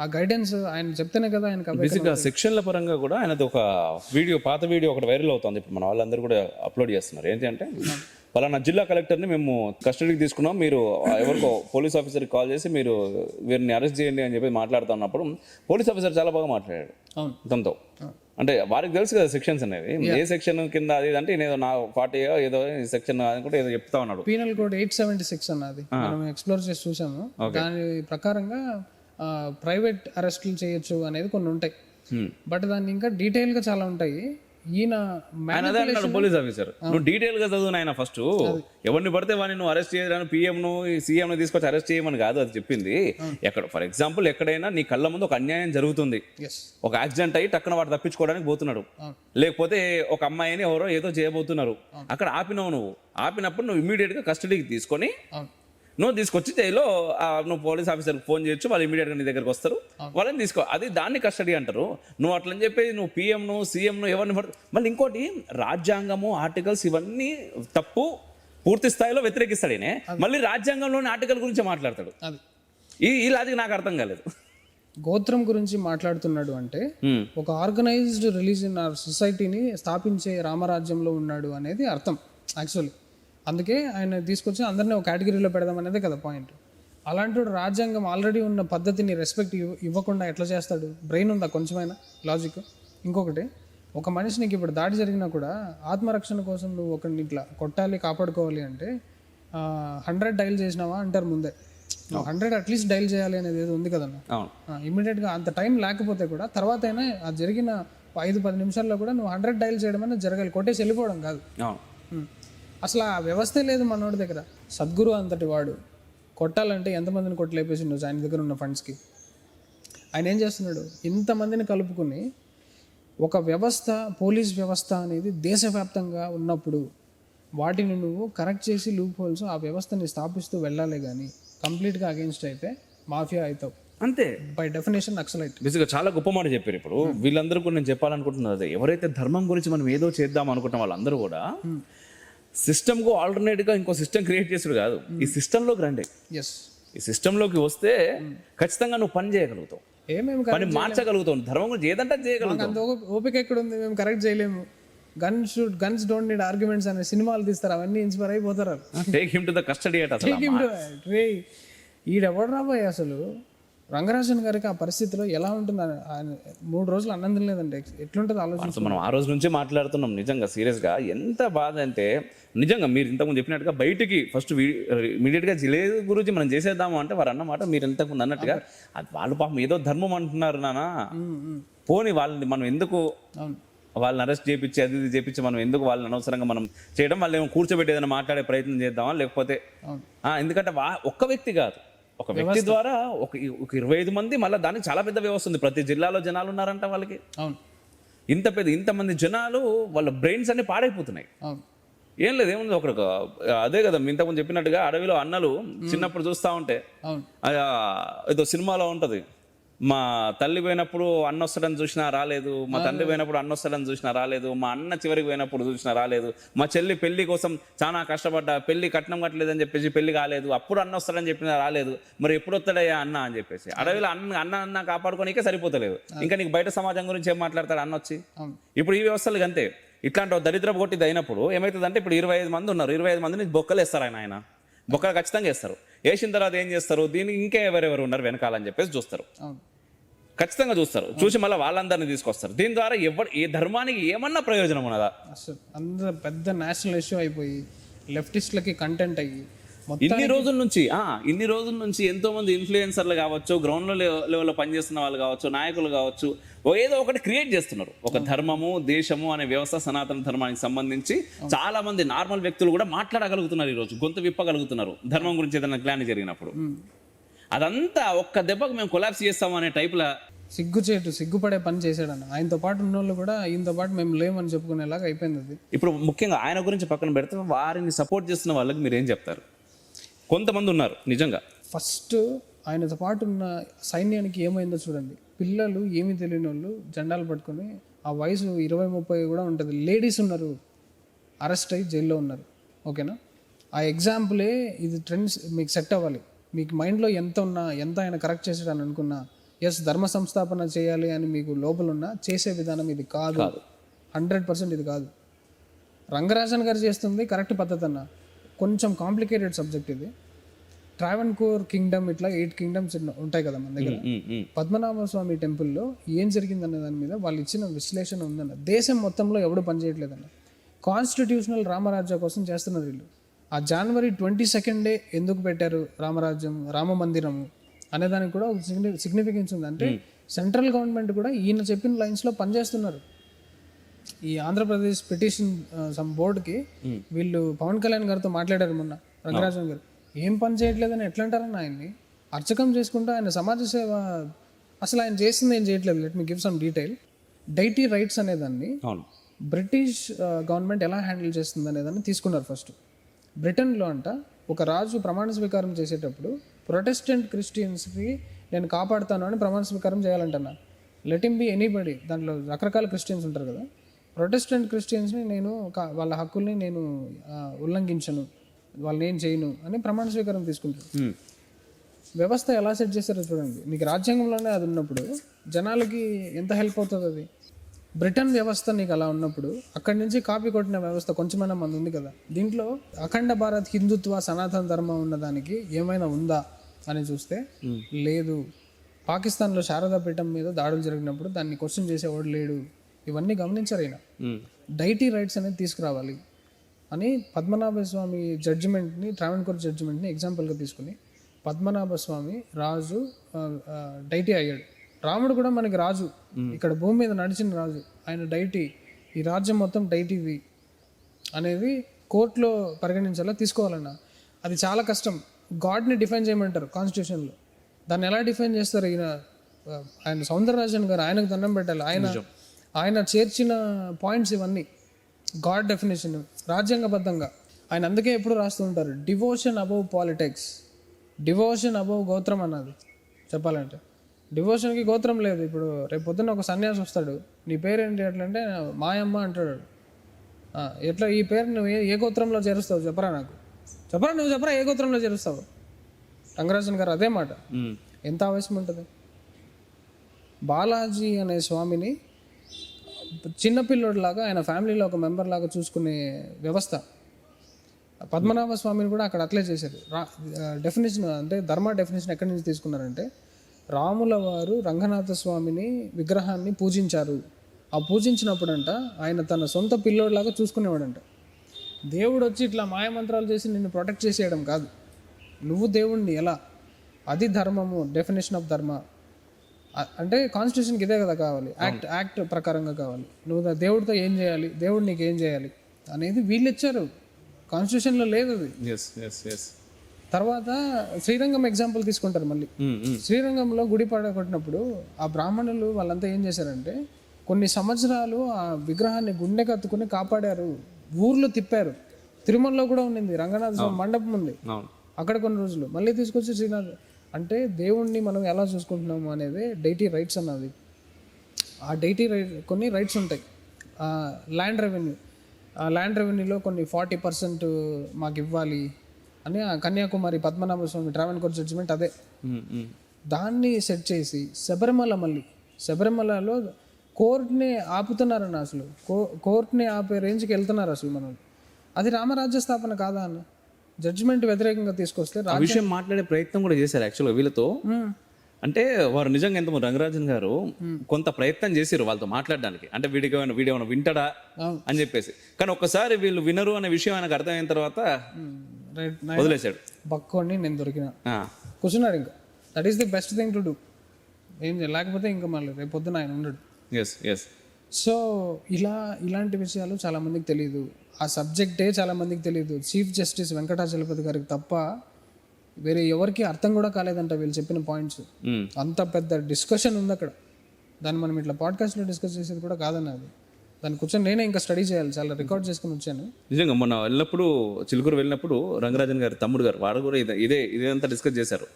ఆ గైడెన్స్ ఆయన చెప్తేనే కదా ఆయనకు. బేసిక్గా సెక్షన్ల పరంగా కూడా ఆయనది ఒక వీడియో, పాత వీడియో ఒకటి వైరల్ అవుతుంది ఇప్పుడు, మన వాళ్ళందరూ కూడా అప్లోడ్ చేస్తున్నారు. ఏంటి అంటే పలానా జిల్లా కలెక్టర్ని మేము కస్టడీకి తీసుకున్నాం, మీరు ఎవరికో పోలీస్ ఆఫీసర్కి కాల్ చేసి మీరు వీరిని అరెస్ట్ చేయండి అని చెప్పి మాట్లాడుతున్నప్పుడు పోలీస్ ఆఫీసర్ చాలా బాగా మాట్లాడాడు తనతో. అంటే వారికి తెలుసు కదా సెక్షన్స్ అనేది, ఏ సెక్షన్ కింద అది అంటే ఏదో నా 40 ఏదో సెక్షన్ అనుకుంటే ఏదో చెప్తా ఉన్నాడు. పీనల్ కోడ్ 876 అన్నది మనం ఎక్స్ప్లోర్ చేసి చూసాము. దాని ప్రకారంగా ప్రైవేట్ అరెస్టులు చేయొచ్చు అనేది కొన్ని ఉంటాయి, బట్ దాన్ని ఇంకా డీటెయిల్గా చాలా ఉంటాయి. ఈయన ఆయన అదే అంటాడు పోలీస్ ఆఫీసర్, నువ్వు డీటెయిల్ గా చదువు ఆయన ఫస్ట్. ఎవరిని పడితే వాడిని నువ్వు అరెస్ట్ చేయడానికి పిఎంను సీఎంను తీసుకొచ్చి అరెస్ట్ చేయమని కాదు అది చెప్పింది. ఎక్కడ ఫర్ ఎగ్జాంపుల్ ఎక్కడైనా నీ కళ్ళ ముందు ఒక అన్యాయం జరుగుతుంది, ఒక యాక్సిడెంట్ అయ్యి టక్కన వాడు తప్పించుకోవడానికి పోతున్నాడు, లేకపోతే ఒక అమ్మాయిని ఎవరో ఏదో చేయబోతున్నారు, అక్కడ ఆపినావు. నువ్వు ఆపినప్పుడు నువ్వు ఇమీడియట్ గా కస్టడీకి తీసుకొని నువ్వు తీసుకొచ్చి జైల్లో నువ్వు పోలీస్ ఆఫీసర్కి ఫోన్ చేయొచ్చు, వాళ్ళు ఇమీడియట్గా నీ దగ్గరకు వస్తారు, వాళ్ళని తీసుకో. అది దాన్ని కస్టడీ అంటారు. నువ్వు అట్లని చెప్పేసి నువ్వు పిఎంను సీఎంను ఎవరిని మళ్ళీ ఇంకోటి రాజ్యాంగము ఆర్టికల్స్ ఇవన్నీ తప్పు పూర్తి స్థాయిలో వ్యతిరేకిస్తాడు ఈయన. మళ్ళీ రాజ్యాంగంలోని ఆర్టికల్ గురించి మాట్లాడతాడు. ఈ లాజిక్ నాకు అర్థం కాలేదు. గోత్రం గురించి మాట్లాడుతున్నాడు అంటే ఒక ఆర్గనైజ్డ్ రిలీజియన్ ఆర్ సొసైటీని స్థాపించే రామరాజ్యంలో ఉన్నాడు అనేది అర్థం యాక్చువల్లీ. అందుకే ఆయన తీసుకొచ్చి అందరినీ ఒక కేటగిరీలో పెడదాం అనేది కదా పాయింట్. అలాంటి రాజ్యాంగం ఆల్రెడీ ఉన్న పద్ధతిని రెస్పెక్ట్ ఇవ్వకుండా ఎట్లా చేస్తాడు? బ్రెయిన్ ఉందా కొంచెమైనా లాజిక్? ఇంకొకటి, ఒక మనిషినికి ఇప్పుడు దాడి జరిగినా కూడా ఆత్మరక్షణ కోసం నువ్వు ఒకరిని ఇట్లా కొట్టాలి కాపాడుకోవాలి అంటే 100 డైల్ చేసినావా అంటారు ముందే. నువ్వు 100 అట్లీస్ట్ డైల్ చేయాలి అనేది ఏదో ఉంది కదన్నా. ఇమీడియట్గా అంత టైం లేకపోతే కూడా తర్వాత అయినా అది జరిగిన 5-10 నిమిషాల్లో కూడా నువ్వు 100 డైల్ చేయడం అనేది జరగాలి, కొట్టేసి వెళ్ళిపోవడం కాదు. అసలు ఆ వ్యవస్థే లేదు మనోడి దగ్గర. సద్గురు అంతటి వాడు కొట్టాలంటే ఎంతమందిని కొట్టలేపేసిండు ఆయన దగ్గర ఉన్న ఫండ్స్కి. ఆయన ఏం చేస్తున్నాడు, ఇంతమందిని కలుపుకుని ఒక వ్యవస్థ, పోలీస్ వ్యవస్థ అనేది దేశవ్యాప్తంగా ఉన్నప్పుడు వాటిని నువ్వు కరెక్ట్ చేసి లూప్ హోల్స్ ఆ వ్యవస్థని స్థాపిస్తూ వెళ్ళాలి. కానీ కంప్లీట్గా అగెన్స్ట్ అయితే మాఫియా అవుతావు అంతే. By definition naxalite. బేసిక్గా చాలా గొప్ప మాట చెప్పారు. ఇప్పుడు వీళ్ళందరూ కూడా నేను చెప్పాలనుకుంటున్నది అదే, ఎవరైతే ధర్మం గురించి మనం ఏదో చేద్దాం అనుకుంటున్న వాళ్ళందరూ కూడా సిస్టమ్కు ఆల్టర్నేట్గా ఇంకో సిస్టమ్ క్రియేట్ చేసుడు కాదు, ఈ సిస్టంలోకి రండి. ఈ సిస్టంలోకి వస్తే ఖచ్చితంగా నువ్వు పని చేయగలుగుతావు, పని మార్చగలుగుతావు, ధర్మం గురించి ఏదంటే చేయగలుగుతావు. అంత ఓపిక ఎక్కడ ఉంది? మేము కరెక్ట్ చేయలేము. గన్స్ డోంట్ నీడ్ ఆర్గ్యుమెంట్స్ అనే సినిమాలు తీస్తారు, అవన్నీ ఇన్స్పైర్ అయిపోతారు. Take him to the custody అట. ఈడెవడు రాబోయే అసలు రంగరాజన్ గారికి ఆ పరిస్థితిలో ఎలా ఉంటుంది? ఆయన 3 రోజులు అన్నం తినలేదంటే ఎట్లుంటుంది ఆలోచన. మనం ఆ రోజు నుంచి మాట్లాడుతున్నాం. నిజంగా సీరియస్గా ఎంత బాధ అంటే, నిజంగా మీరు ఇంతకుముందు చెప్పినట్టుగా బయటికి ఫస్ట్ ఇమీడియట్గా జిలేబీ గురించి మనం చేసేద్దాము అంటే వారు అన్నమాట మీరు ఇంతకుముందు అన్నట్టుగా అది వాళ్ళు పాపం ఏదో ధర్మం అంటున్నారు నానా, పోని వాళ్ళని మనం ఎందుకు వాళ్ళని అరెస్ట్ చేయించి అది ఇది చేయించి మనం ఎందుకు వాళ్ళని అనవసరంగా మనం చేయడం, వాళ్ళు ఏమో కూర్చోబెట్టి ఏదైనా మాట్లాడే ప్రయత్నం చేద్దామా, లేకపోతే ఎందుకంటే ఒక్క వ్యక్తి కాదు, ఒక వ్యక్తి ద్వారా ఒక 25 మంది, మళ్ళీ దానికి చాలా పెద్ద వ్యవస్థ ఉంది. ప్రతి జిల్లాలో జనాలు ఉన్నారంట వాళ్ళకి. ఇంతమంది జనాలు వాళ్ళ బ్రెయిన్స్ అన్ని పాడైపోతున్నాయి. ఏం లేదు, ఏముంది ఒకరికి అదే కదా ఇంతకుముందు చెప్పినట్టుగా అడవిలో అన్నలు చిన్నప్పుడు చూస్తూ ఉంటే ఏదో సినిమాలో ఉంటుంది, మా తల్లి పోయినప్పుడు అన్న వస్తాడని చూసినా రాలేదు, మా తండ్రి పోయినప్పుడు అన్న వస్తాడని చూసినా రాలేదు, మా అన్న చివరికి పోయినప్పుడు చూసినా రాలేదు, మా చెల్లి పెళ్లి కోసం చాలా కష్టపడ్డా పెళ్లి కట్నం కట్టలేదని చెప్పేసి పెళ్లి కాలేదు, అప్పుడు అన్న వస్తాడని చెప్పినా రాలేదు, మరి ఎప్పుడు వస్తాడయ్యా అన్న అని చెప్పేసి అడవిలో అన్న కాపాడుకోనికే సరిపోతలేదు, ఇంకా నీకు బయట సమాజం గురించి ఏం మాట్లాడతాడు అన్న వచ్చి. ఇప్పుడు ఈ వ్యవస్థలు అంతే, ఇట్లాంటి దరిద్రపు కొట్టిది అయినప్పుడు ఏమవుతుందంటే, ఇప్పుడు 25 మంది ఉన్నారు, 25 మందిని బొక్కలు వేస్తారు. ఆయన బొక్కలు ఖచ్చితంగా వేస్తారు. వేసిన తర్వాత ఏం చేస్తారు, దీనికి ఇంకా ఎవరెవరు ఉన్నారు వెనకాలని చెప్పేసి చూస్తారు, ఖచ్చితంగా చూస్తారు. చూసి మళ్ళీ వాళ్ళందరినీ తీసుకొస్తారు. దీని ద్వారా ఏ ధర్మానికి ఏమన్నా ప్రయోజనం ఉన్నదా? అసలు అందరూ పెద్ద నేషనల్ ఇష్యూ అయిపోయి లెఫ్టిస్ట్లకి కంటెంట్ అయ్యి ఇన్ని రోజుల నుంచి ఎంతో మంది ఇన్ఫ్లుయెన్సర్లు కావచ్చు, గ్రౌండ్ లెవెల్లో పనిచేస్తున్న వాళ్ళు కావచ్చు, నాయకులు కావచ్చు, ఏదో ఒకటి క్రియేట్ చేస్తున్నారు. ఒక ధర్మము దేశము అనే వ్యవస్థ, సనాతన ధర్మానికి సంబంధించి చాలా మంది నార్మల్ వ్యక్తులు కూడా మాట్లాడగలుగుతున్నారు, ఈరోజు గొంతు విప్పగలుగుతున్నారు ధర్మం గురించి ఏదైనా గ్లాని జరిగినప్పుడు. అదంతా ఒక్క దెబ్బకు మేము కొలాప్స్ చేస్తాము అనే టైప్లో సిగ్గుపడే పని చేశాడన్న. ఆయనతో పాటు ఉన్న వాళ్ళు కూడా ఈయనతో పాటు మేము లేమని చెప్పుకునేలాగా అయిపోయింది అది. ఇప్పుడు ముఖ్యంగా ఆయన గురించి పక్కన పెడితే వారిని సపోర్ట్ చేస్తున్న వాళ్ళకి మీరు ఏం చెప్తారు? కొంతమంది ఉన్నారు నిజంగా. ఫస్ట్ ఆయనతో పాటు ఉన్న సైన్యానికి ఏమైందో చూడండి. పిల్లలు ఏమీ తెలియని వాళ్ళు జెండాలు పట్టుకొని, ఆ వయసు 20-30 కూడా ఉంటుంది, లేడీస్ ఉన్నారు, అరెస్ట్ అయ్యి జైల్లో ఉన్నారు. ఓకేనా? ఆ ఎగ్జాంపులే ఇది ట్రెండ్స్ మీకు సెట్ అవ్వాలి. మీకు మైండ్లో ఎంత ఆయన కరెక్ట్ చేసాడని అనుకున్నా, ఎస్ ధర్మ సంస్థాపన చేయాలి అని మీకు లోపల ఉన్నా, చేసే విధానం ఇది కాదు, 100% ఇది కాదు. రంగరాజన్ గారు చేస్తుంది కరెక్ట్ పద్ధతి అన్న. కొంచెం కాంప్లికేటెడ్ సబ్జెక్ట్ ఇది. ట్రావెన్కోర్ కింగ్డమ్, ఇట్లా 8 కింగ్డమ్స్ ఉంటాయి కదా మన దగ్గర. పద్మనాభ స్వామి టెంపుల్లో ఏం జరిగిందన్న దాని మీద వాళ్ళు ఇచ్చిన విశ్లేషణ ఉందన్న. దేశం మొత్తంలో ఎవడు పనిచేయట్లేదన్న. కాన్స్టిట్యూషనల్ రామరాజ్యం కోసం చేస్తున్నారు వీళ్ళు. ఆ January 22 ఎందుకు పెట్టారు రామరాజ్యం, రామ మందిరము అనేదానికి కూడా ఒక సిగ్నిఫికెన్స్ ఉంది. అంటే సెంట్రల్ గవర్నమెంట్ కూడా ఈయన చెప్పిన లైన్స్లో పనిచేస్తున్నారు. ఈ ఆంధ్రప్రదేశ్ పిటిషన్ సమ్ బోర్డుకి వీళ్ళు పవన్ కళ్యాణ్ గారితో మాట్లాడారు మొన్న, రంగరాజన్ గారు. ఏం పని చేయట్లేదని ఎట్లా అంటారన్న ఆయన్ని? అర్చకం చేసుకుంటూ ఆయన సమాజ సేవ అసలు ఆయన చేసింది ఏం చేయట్లేదు. Let me give some detail. Deity rights అనేదాన్ని అవును. బ్రిటిష్ గవర్నమెంట్ ఎలా హ్యాండిల్ చేస్తుంది అనేదాన్ని తీసుకున్నారు ఫస్ట్. బ్రిటన్లో అంట ఒక రాజు ప్రమాణ స్వీకారం చేసేటప్పుడు ప్రొటెస్టెంట్ క్రిస్టియన్స్కి నేను కాపాడుతాను అని ప్రమాణ స్వీకారం చేయాలంటున్నా. లెట్ హిమ్ బి ఎనీబడి, దాంట్లో రకరకాల క్రిస్టియన్స్ ఉంటారు కదా. ప్రొటెస్టెంట్ క్రిస్టియన్స్ని నేను వాళ్ళ హక్కుల్ని నేను ఉల్లంఘించను, వాళ్ళని ఏం చేయను అని ప్రమాణ స్వీకారం తీసుకుంటారు. వ్యవస్థ ఎలా సెట్ చేస్తారో చూడండి. మీకు రాజ్యాంగంలోనే అది ఉన్నప్పుడు జనాలకి ఎంత హెల్ప్ అవుతుంది అది. బ్రిటన్ వ్యవస్థ నీకు అలా ఉన్నప్పుడు అక్కడి నుంచి కాపీ కొట్టిన వ్యవస్థ కొంచెమైనా మంది ఉంది కదా. దీంట్లో అఖండ భారత్ హిందుత్వ సనాతన ధర్మం ఉన్నదానికి ఏమైనా ఉందా అని చూస్తే లేదు. పాకిస్తాన్లో శారదా పీఠం మీద దాడులు జరిగినప్పుడు దాన్ని క్వశ్చన్ చేసేవాడు లేడు. ఇవన్నీ గమనించారు ఆయన. డైటీ రైట్స్ అనేది తీసుకురావాలి అని పద్మనాభ స్వామి జడ్జిమెంట్ని, ట్రావెన్కోర్ జడ్జిమెంట్ని ఎగ్జాంపుల్గా తీసుకుని పద్మనాభ స్వామి రాజు డైటీ అయ్యాడు. రాముడు కూడా మనకి రాజు, ఇక్కడ భూమి మీద నడిచిన రాజు. ఆయన డైటీ, ఈ రాజ్యం మొత్తం డైటీవి అనేది కోర్టులో పరిగణించాలా, తీసుకోవాలన్నా అది చాలా కష్టం. గాడ్ని డిఫైన్ చేయమంటారు కాన్స్టిట్యూషన్లో. దాన్ని ఎలా డిఫైన్ చేస్తారు? ఆయన సౌందరరాజన్ గారు, ఆయనకు దండం పెట్టాలి. ఆయన చేర్చిన పాయింట్స్ ఇవన్నీ గాడ్ డెఫినేషన్ రాజ్యాంగబద్ధంగా. ఆయన అందుకే ఎప్పుడు రాస్తూ ఉంటారు, devotion above politics, devotion above గోత్రం అన్నది. చెప్పాలంటే డివోషన్కి గోత్రం లేదు. ఇప్పుడు రేపు పొద్దున్న ఒక సన్యాసి వస్తాడు, నీ పేరేంటి ఎట్లంటే మాయమ్మ అంటాడు. ఎట్లా ఈ పేరు నువ్వు ఏ గోత్రంలో చేరుస్తావు చెప్పరా, నాకు చెప్పరా, నువ్వు చెప్పరా ఏ గోత్రంలో చేరుస్తావు? రంగరాజన్ గారు అదే మాట. ఎంత ఆవేశం ఉంటుంది. బాలాజీ అనే స్వామిని చిన్నపిల్లోడిలాగా ఆయన ఫ్యామిలీలో ఒక మెంబర్ లాగా చూసుకునే వ్యవస్థ. పద్మనాభ స్వామిని కూడా అక్కడ అట్లే చేశారు. డెఫినేషన్ అంటే ధర్మ డెఫినేషన్ ఎక్కడి నుంచి తీసుకున్నారంటే, రాముల వారు రంగనాథ స్వామిని విగ్రహాన్ని పూజించారు. ఆ పూజించినప్పుడంట ఆయన తన సొంత పిల్లోడిలాగా చూసుకునేవాడంట. దేవుడు వచ్చి ఇట్లా మాయమంత్రాలు చేసి నిన్ను ప్రొటెక్ట్ చేసేయడం కాదు, నువ్వు దేవుణ్ణి ఎలా, అది ధర్మము, డెఫినేషన్ ఆఫ్ ధర్మ. అంటే కాన్స్టిట్యూషన్కి ఇదే కదా కావాలి, యాక్ట్ ప్రకారంగా కావాలి. నువ్వు దేవుడితో ఏం చేయాలి, దేవుడు నీకు ఏం చేయాలి అనేది వీళ్ళు ఇచ్చారు, కాన్స్టిట్యూషన్లో లేదు అది. తర్వాత శ్రీరంగం ఎగ్జాంపుల్ తీసుకుంటారు మళ్ళీ. శ్రీరంగంలో గుడి కొట్టినప్పుడు ఆ బ్రాహ్మణులు వాళ్ళంతా ఏం చేశారంటే కొన్ని సంవత్సరాలు ఆ విగ్రహాన్ని గుండెకి అత్తుకుని కాపాడారు, ఊర్లో తిప్పారు. తిరుమలలో కూడా ఉండింది, రంగనాథ స్వామి మండపం ఉంది అక్కడ కొన్ని రోజులు. మళ్ళీ తీసుకొచ్చి శ్రీనాథ్ అంటే దేవుణ్ణి మనం ఎలా చూసుకుంటున్నాము అనేది డైటీ రైట్స్ అన్నది. ఆ డైటీ కొన్ని రైట్స్ ఉంటాయి. ల్యాండ్ రెవెన్యూ, ఆ ల్యాండ్ రెవెన్యూలో కొన్ని 40% మాకు ఇవ్వాలి అని ఆ కన్యాకుమారి పద్మనాభ స్వామి ట్రావెన్కోర్ జడ్జిమెంట్ అదే. దాన్ని సెట్ చేసి శబరిమలలో కోర్టుని ఆపుతున్నారన్న, అసలు కోర్టుని ఆపే రేంజ్కి వెళ్తున్నారు అసలు మనం. అది రామరాజ్య స్థాపన కాదా అన్న జడ్జిమెంట్ వ్యతిరేకంగా తీసుకొస్తే ఆ విషయం మాట్లాడే ప్రయత్నం కూడా చేశారు యాక్చువల్గా వీళ్ళతో. అంటే వారు నిజంగా ఎంతమంది రంగరాజన్ గారు కొంత ప్రయత్నం చేశారు వాళ్ళతో మాట్లాడడానికి, అంటే వీడేమైనా వింటాడా అని చెప్పేసి. కానీ ఒక్కసారి వీళ్ళు వినరు అనే విషయం ఆయనకు అర్థమైన తర్వాత వదిలేశాడు. బక్కోని నేను దొరికిన కూర్చున్నారు. ఇంకా that is the best thing to do. ఏం లేకపోతే ఇంకా మళ్ళీ రేపు పొద్దున ఆయన ఉండడు. సో ఇలాంటి విషయాలు చాలా మందికి తెలియదు. ఆ సబ్జెక్టే చాలా మందికి తెలియదు. చీఫ్ జస్టిస్ వెంకటాచలపతి గారికి తప్ప వేరే ఎవరికి అర్థం కూడా కాలేదంట వీళ్ళు చెప్పిన పాయింట్స్. అంత పెద్ద డిస్కషన్ ఉంది అక్కడ. దాన్ని మనం ఇట్లా పాడ్కాస్ట్లో డిస్కస్ చేసేది కూడా కాదన్న అది. దాన్ని కూర్చొని నేనే ఇంకా స్టడీ చేయాలి, చాలా రికార్డ్ చేసుకుని వచ్చాను. నిజంగా మొన్న వెళ్ళినప్పుడు చిలుకూరు వెళ్ళినప్పుడు రంగరాజన్ గారి తమ్ముడు గారు వాడు కూడా ఇదేంతా డిస్కస్ చేశారు.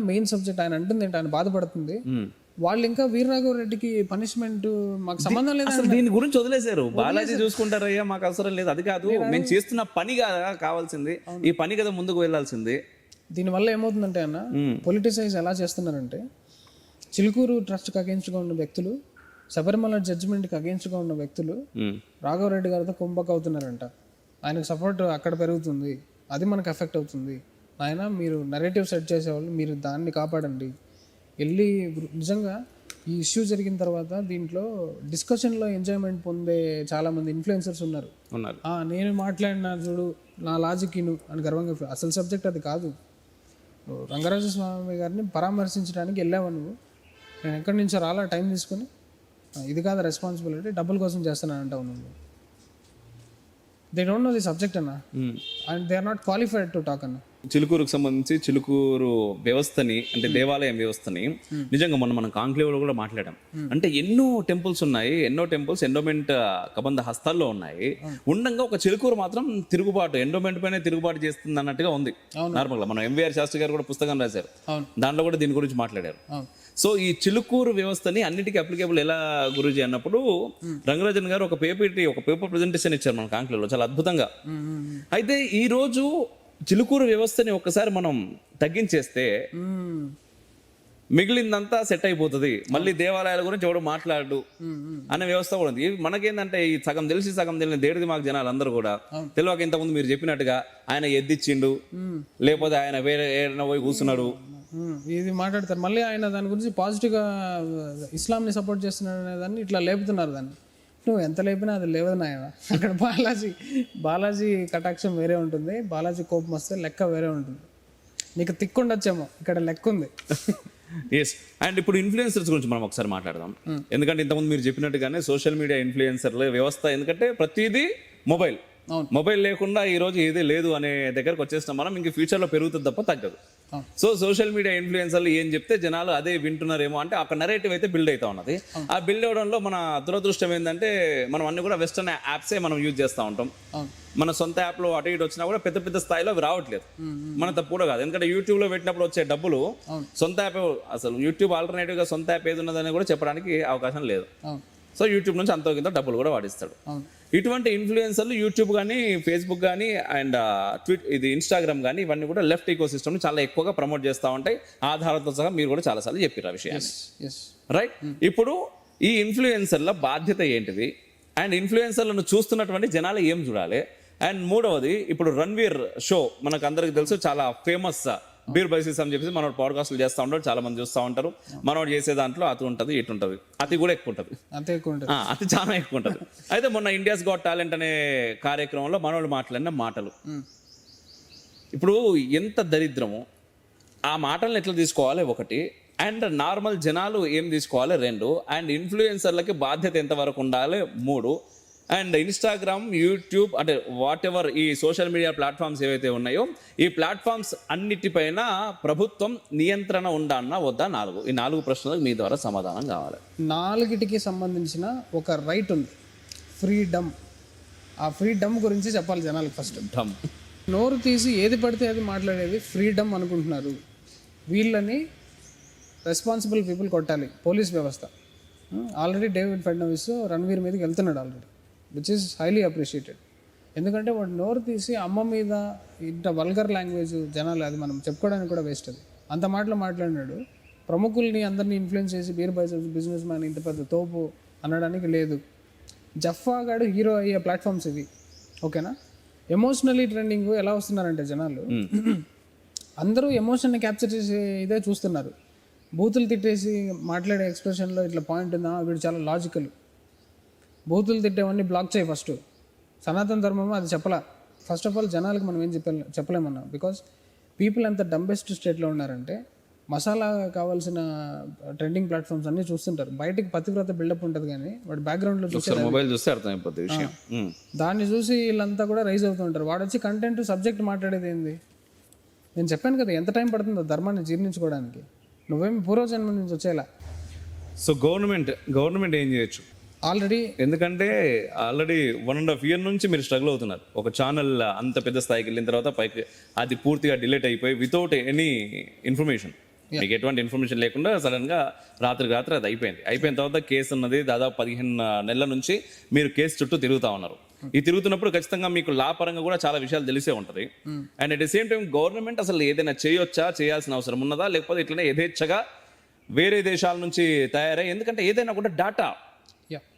మెయిన్ సబ్జెక్ట్ ఆయన అంటుంది ఏంటి, ఆయన బాధపడుతుంది. వాళ్ళు ఇంకా వీరరాఘవరెడ్డికి పనిష్మెంట్ మాకు సంబంధం లేదు, అసలు దీని గురించి వదిలేశారు. బాలాజీ చూసుకుంటారయ్యా, మాకు అవసరం లేదు, అది కాదు, మేము చేస్తున్న పని కదా కావాల్సింది, ఈ పని కదా ముందుకు వెళ్ళాల్సింది. దీనివల్ల ఏమవుతుందంటే అన్న, పొలిటిసైజ్ ఎలా చేస్తున్నారంటే, చిలుకూరు ట్రస్ట్కి అగేన్స్ట్గా ఉన్న వ్యక్తులు, శబరిమల జడ్జిమెంట్కి అగేన్స్ట్గా ఉన్న వ్యక్తులు రాఘవరెడ్డి గారితో కుంభక్ అవుతున్నారంట. ఆయనకు సపోర్ట్ అక్కడ పెరుగుతుంది, అది మనకు ఎఫెక్ట్ అవుతుంది. ఆయన మీరు నెరేటివ్ సెట్ చేసేవాళ్ళు, మీరు దాన్ని కాపాడండి. వెళ్ళి నిజంగా ఈ ఇష్యూ జరిగిన తర్వాత దీంట్లో డిస్కషన్లో ఎంజాయ్మెంట్ పొందే చాలామంది ఇన్ఫ్లుయెన్సర్స్ ఉన్నారు. నేను మాట్లాడినా చూడు నా లాజిక్ ఇను అని గర్వంగా. అసలు సబ్జెక్ట్ అది కాదు. రంగరాజస్వామి గారిని పరామర్శించడానికి వెళ్ళావు నువ్వు, నేను ఎక్కడి నుంచో రాలా టైం తీసుకొని. ఇది కాదు రెస్పాన్సిబిలిటీ, డబ్బుల కోసం చేస్తున్నాను అంటావు నువ్వు. They don't know the subject అన్న, and they are not qualified to talk అన్న. చిలుకూరుకు సంబంధించి చిలుకూరు వ్యవస్థని అంటే దేవాలయం వ్యవస్థని నిజంగా మనం కాంక్లేవ్లో కూడా మాట్లాడాం. అంటే ఎన్నో టెంపుల్స్ ఉన్నాయి, ఎన్నో టెంపుల్స్ ఎండోమెంట్ కబంధ హస్తాల్లో ఉన్నాయి. ఉండగా ఒక చిలుకూరు మాత్రం తిరుగుబాటు, ఎండోమెంట్ పైన తిరుగుబాటు చేస్తుంది అన్నట్టుగా ఉంది. నార్మల్గా మనం ఎంవీఆర్ శాస్త్రి గారు కూడా పుస్తకం రాశారు, దాంట్లో కూడా దీని గురించి మాట్లాడారు. సో ఈ చిలుకూరు వ్యవస్థని అన్నిటికీ అప్లికేబుల్ ఎలా గురూజీ అన్నప్పుడు రంగరాజన్ గారు ఒక పేపర్ ప్రెజెంటేషన్ ఇచ్చారు మన కాంక్లేవ్లో చాలా అద్భుతంగా. అయితే ఈ రోజు చిలుకూరు వ్యవస్థని ఒక్కసారి మనం తగ్గించేస్తే మిగిలిందంతా సెట్ అయిపోతుంది, మళ్ళీ దేవాలయాల గురించి ఎవడు మాట్లాడు అనే వ్యవస్థ కూడా ఉంది. మనకేందంటే ఈ సగం తెలిసి సగం తెలియని దేడిది మాకు జనాలు అందరూ కూడా తెలియక ఇంతకుముందు మీరు చెప్పినట్టుగా ఆయన ఎద్దిచ్చిండు, లేకపోతే ఆయన వేరే ఏదైనా పోయి కూర్చున్నాడు, ఇది మాట్లాడతారు. మళ్ళీ ఆయన దాని గురించి పాజిటివ్గా ఇస్లాంని సపోర్ట్ చేస్తున్నాడు అనే దాన్ని ఇట్లా లేపుతున్నారు. దాన్ని నువ్వు ఎంత లేపినా అది లేవదు నాయన. అక్కడ బాలాజీ కటాక్షం వేరే ఉంటుంది, బాలాజీ కోపం వస్తే లెక్క వేరే ఉంటుంది. నీకు తిక్కుండొచ్చేమో, ఇక్కడ లెక్క ఉంది. ఎస్. అండ్ ఇప్పుడు ఇన్ఫ్లుయెన్సర్స్ గురించి మనం ఒకసారి మాట్లాడదాం. ఎందుకంటే ఇంతకుముందు మీరు చెప్పినట్టుగానే సోషల్ మీడియా ఇన్ఫ్లుయెన్సర్ల వ్యవస్థ, ఎందుకంటే ప్రతిదీ మొబైల్ లేకుండా ఈ రోజు ఏదే లేదు అనే దగ్గరకు వచ్చేసినాం మనం. ఇంక ఫ్యూచర్లో పెరుగుతుంది తప్ప తగ్గదు. సో సోషల్ మీడియా ఇన్ఫ్లుయెన్సర్లు ఏం చెప్తే జనాలు అదే వింటున్నారేమో అంటే అక్కడ నెరేటివ్ అయితే బిల్డ్ అవుతా ఉన్నది. ఆ బిల్డ్ అవడంలో మన దురదృష్టం ఏంటంటే మనం అన్ని కూడా వెస్టర్న్ యాప్సే మనం యూజ్ చేస్తూ ఉంటాం. మన సొంత యాప్లో అటు ఇటు వచ్చినా కూడా పెద్ద స్థాయిలో అవి రావట్లేదు. మన తప్పు కూడా కాదు, ఎందుకంటే యూట్యూబ్లో పెట్టినప్పుడు వచ్చే డబ్బులు సొంత యాప్, అసలు యూట్యూబ్ ఆల్టర్నేటివ్గా సొంత యాప్ ఏది ఉన్నదని కూడా చెప్పడానికి అవకాశం లేదు. సో యూట్యూబ్ నుంచి అంతో కింద డబ్బులు కూడా వాడిస్తాడు. ఇటువంటి ఇన్ఫ్లుయెన్సర్లు యూట్యూబ్ కానీ, ఫేస్బుక్ కానీ, అండ్ ఇన్స్టాగ్రామ్ కానీ ఇవన్నీ కూడా లెఫ్ట్ ఈకో సిస్టమ్ని చాలా ఎక్కువగా ప్రమోట్ చేస్తూ ఉంటాయి. ఆధారాలతో సహా మీరు కూడా చాలాసార్లు చెప్పారు ఆ విషయాన్ని, రైట్? ఇప్పుడు ఈ ఇన్ఫ్లుయెన్సర్ల బాధ్యత ఏంటిది, అండ్ ఇన్ఫ్లుయెన్సర్లను చూస్తున్నటువంటి జనాలు ఏం చూడాలి? అండ్ మూడవది, ఇప్పుడు రణ్వీర్ షో మనకు అందరికి తెలుసు, చాలా ఫేమస్ బీర్ బైసిస్ అని చెప్పేసి మనోడు పాడ్కాస్ట్లు చేస్తూ ఉంటాడు, చాలా మంది చూస్తూ ఉంటారు. మనోడు చేసే దాంట్లో అతి ఉంటుంది, ఇటు ఉంటుంది, అతి కూడా ఎక్కువ ఉంటుంది, అతి చాలా ఎక్కువ ఉంటుంది. అయితే మొన్న ఇండియాస్ గాట్ టాలెంట్ అనే కార్యక్రమంలో మనోడు మాట్లాడిన మాటలు, ఇప్పుడు ఎంత దరిద్రము, ఆ మాటలను ఎట్లా తీసుకోవాలి ఒకటి, అండ్ నార్మల్ జనాలు ఏం తీసుకోవాలి రెండు, అండ్ ఇన్ఫ్లుయెన్సర్లకి బాధ్యత ఎంతవరకు ఉండాలి మూడు, అండ్ ఇన్స్టాగ్రామ్, యూట్యూబ్ అంటే వాట్ ఎవర్ ఈ సోషల్ మీడియా ప్లాట్ఫామ్స్ ఏవైతే ఉన్నాయో ఈ ప్లాట్ఫామ్స్ అన్నిటిపైన ప్రభుత్వం నియంత్రణ ఉండాలన్నా వద్దా? ఈ 4 ప్రశ్నలకు మీ ద్వారా సమాధానం కావాలి. 4టికి సంబంధించిన ఒక రైట్ ఉంది, ఫ్రీడమ్. ఆ ఫ్రీడమ్ గురించి చెప్పాలి జనాలకు. ఫస్ట్ నోరు తీసి ఏది పడితే అది మాట్లాడేది ఫ్రీడమ్ అనుకుంటున్నారు. వీళ్ళని రెస్పాన్సిబుల్ పీపుల్ కొట్టాలి, పోలీస్ వ్యవస్థ. ఆల్రెడీ డేవిడ్ ఫడ్నవీస్ రణ్వీర్ మీదకి వెళ్తున్నాడు already, which is highly appreciated. ఎందుకంటే వాడు నోరు తీసి అమ్మ మీద ఇంత వల్గర్ లాంగ్వేజ్ జనాలు, అది మనం చెప్పుకోవడానికి కూడా వేస్ట్. అది అంత మాటలు మాట్లాడినాడు. ప్రముఖుల్ని అందరినీ ఇన్ఫ్లుయెన్స్ చేసి బీర్ బిజినెస్ మ్యాన్ ఇంత పెద్ద తోపు అనడానికి లేదు. జఫా గాడు హీరో అయ్యే ప్లాట్ఫామ్స్ ఇవి, ఓకేనా? ఎమోషనలీ ట్రెండింగ్ ఎలా వస్తున్నారంటే జనాలు అందరూ ఎమోషన్ని క్యాప్చర్ చేసి ఇదే చూస్తున్నారు. బూతులు తిట్టేసి మాట్లాడే ఎక్స్ప్రెషన్లో ఇట్లా పాయింట్ ఉందా, వీడు చాలా లాజికల్. బూతులు తిట్టేవన్నీ బ్లాక్ చేయి ఫస్ట్. సనాతన ధర్మం అది చెప్పలా. ఫస్ట్ ఆఫ్ ఆల్ జనాలకు మనం ఏం చెప్పలేమన్నా, బికాస్ పీపుల్ అంత డంబెస్ట్ స్టేట్లో ఉన్నారంటే మసాలా కావాల్సిన ట్రెండింగ్ ప్లాట్ఫామ్స్ అన్నీ చూస్తుంటారు. బయటకి పతివ్రత బిల్డప్ ఉంటుంది కానీ వాడు బ్యాక్గ్రౌండ్లో చూస్తే అర్థమైపోతుంది విషయం. దాన్ని చూసి వీళ్ళంతా కూడా రైజ్ అవుతూ ఉంటారు. వాడు వచ్చి కంటెంట్ సబ్జెక్ట్ మాట్లాడేది ఏంది? నేను చెప్పాను కదా ఎంత టైం పడుతుందో ధర్మాన్ని జీర్ణించుకోవడానికి. నువ్వేమి పూర్వజన్మ నుంచి వచ్చేలా. సో గవర్నమెంట్ ఏం చేయొచ్చు ఎందుకంటే ఆల్రెడీ 1.5 year నుంచి మీరు స్ట్రగుల్ అవుతున్నారు. ఒక ఛానల్ అంత పెద్ద స్థాయికి వెళ్ళిన తర్వాత పైకి అది పూర్తిగా డిలీట్ అయిపోయి వితౌట్ ఎనీ ఇన్ఫర్మేషన్, మీకు ఎటువంటి ఇన్ఫర్మేషన్ లేకుండా సడన్గా రాత్రి అది అయిపోయిన తర్వాత కేసు ఉన్నది. దాదాపు 15 నెలల నుంచి మీరు కేసు చుట్టూ తిరుగుతూ ఉన్నారు. ఈ తిరుగుతున్నప్పుడు ఖచ్చితంగా మీకు లా పరంగా కూడా చాలా విషయాలు తెలిసే ఉంటుంది. And at the same time government అసలు ఏదైనా చేయొచ్చా, చేయాల్సిన అవసరం ఉన్నదా, లేకపోతే ఇట్లనే యథేచ్ఛగా వేరే దేశాల నుంచి తయారై, ఎందుకంటే ఏదైనా కూడా డాటా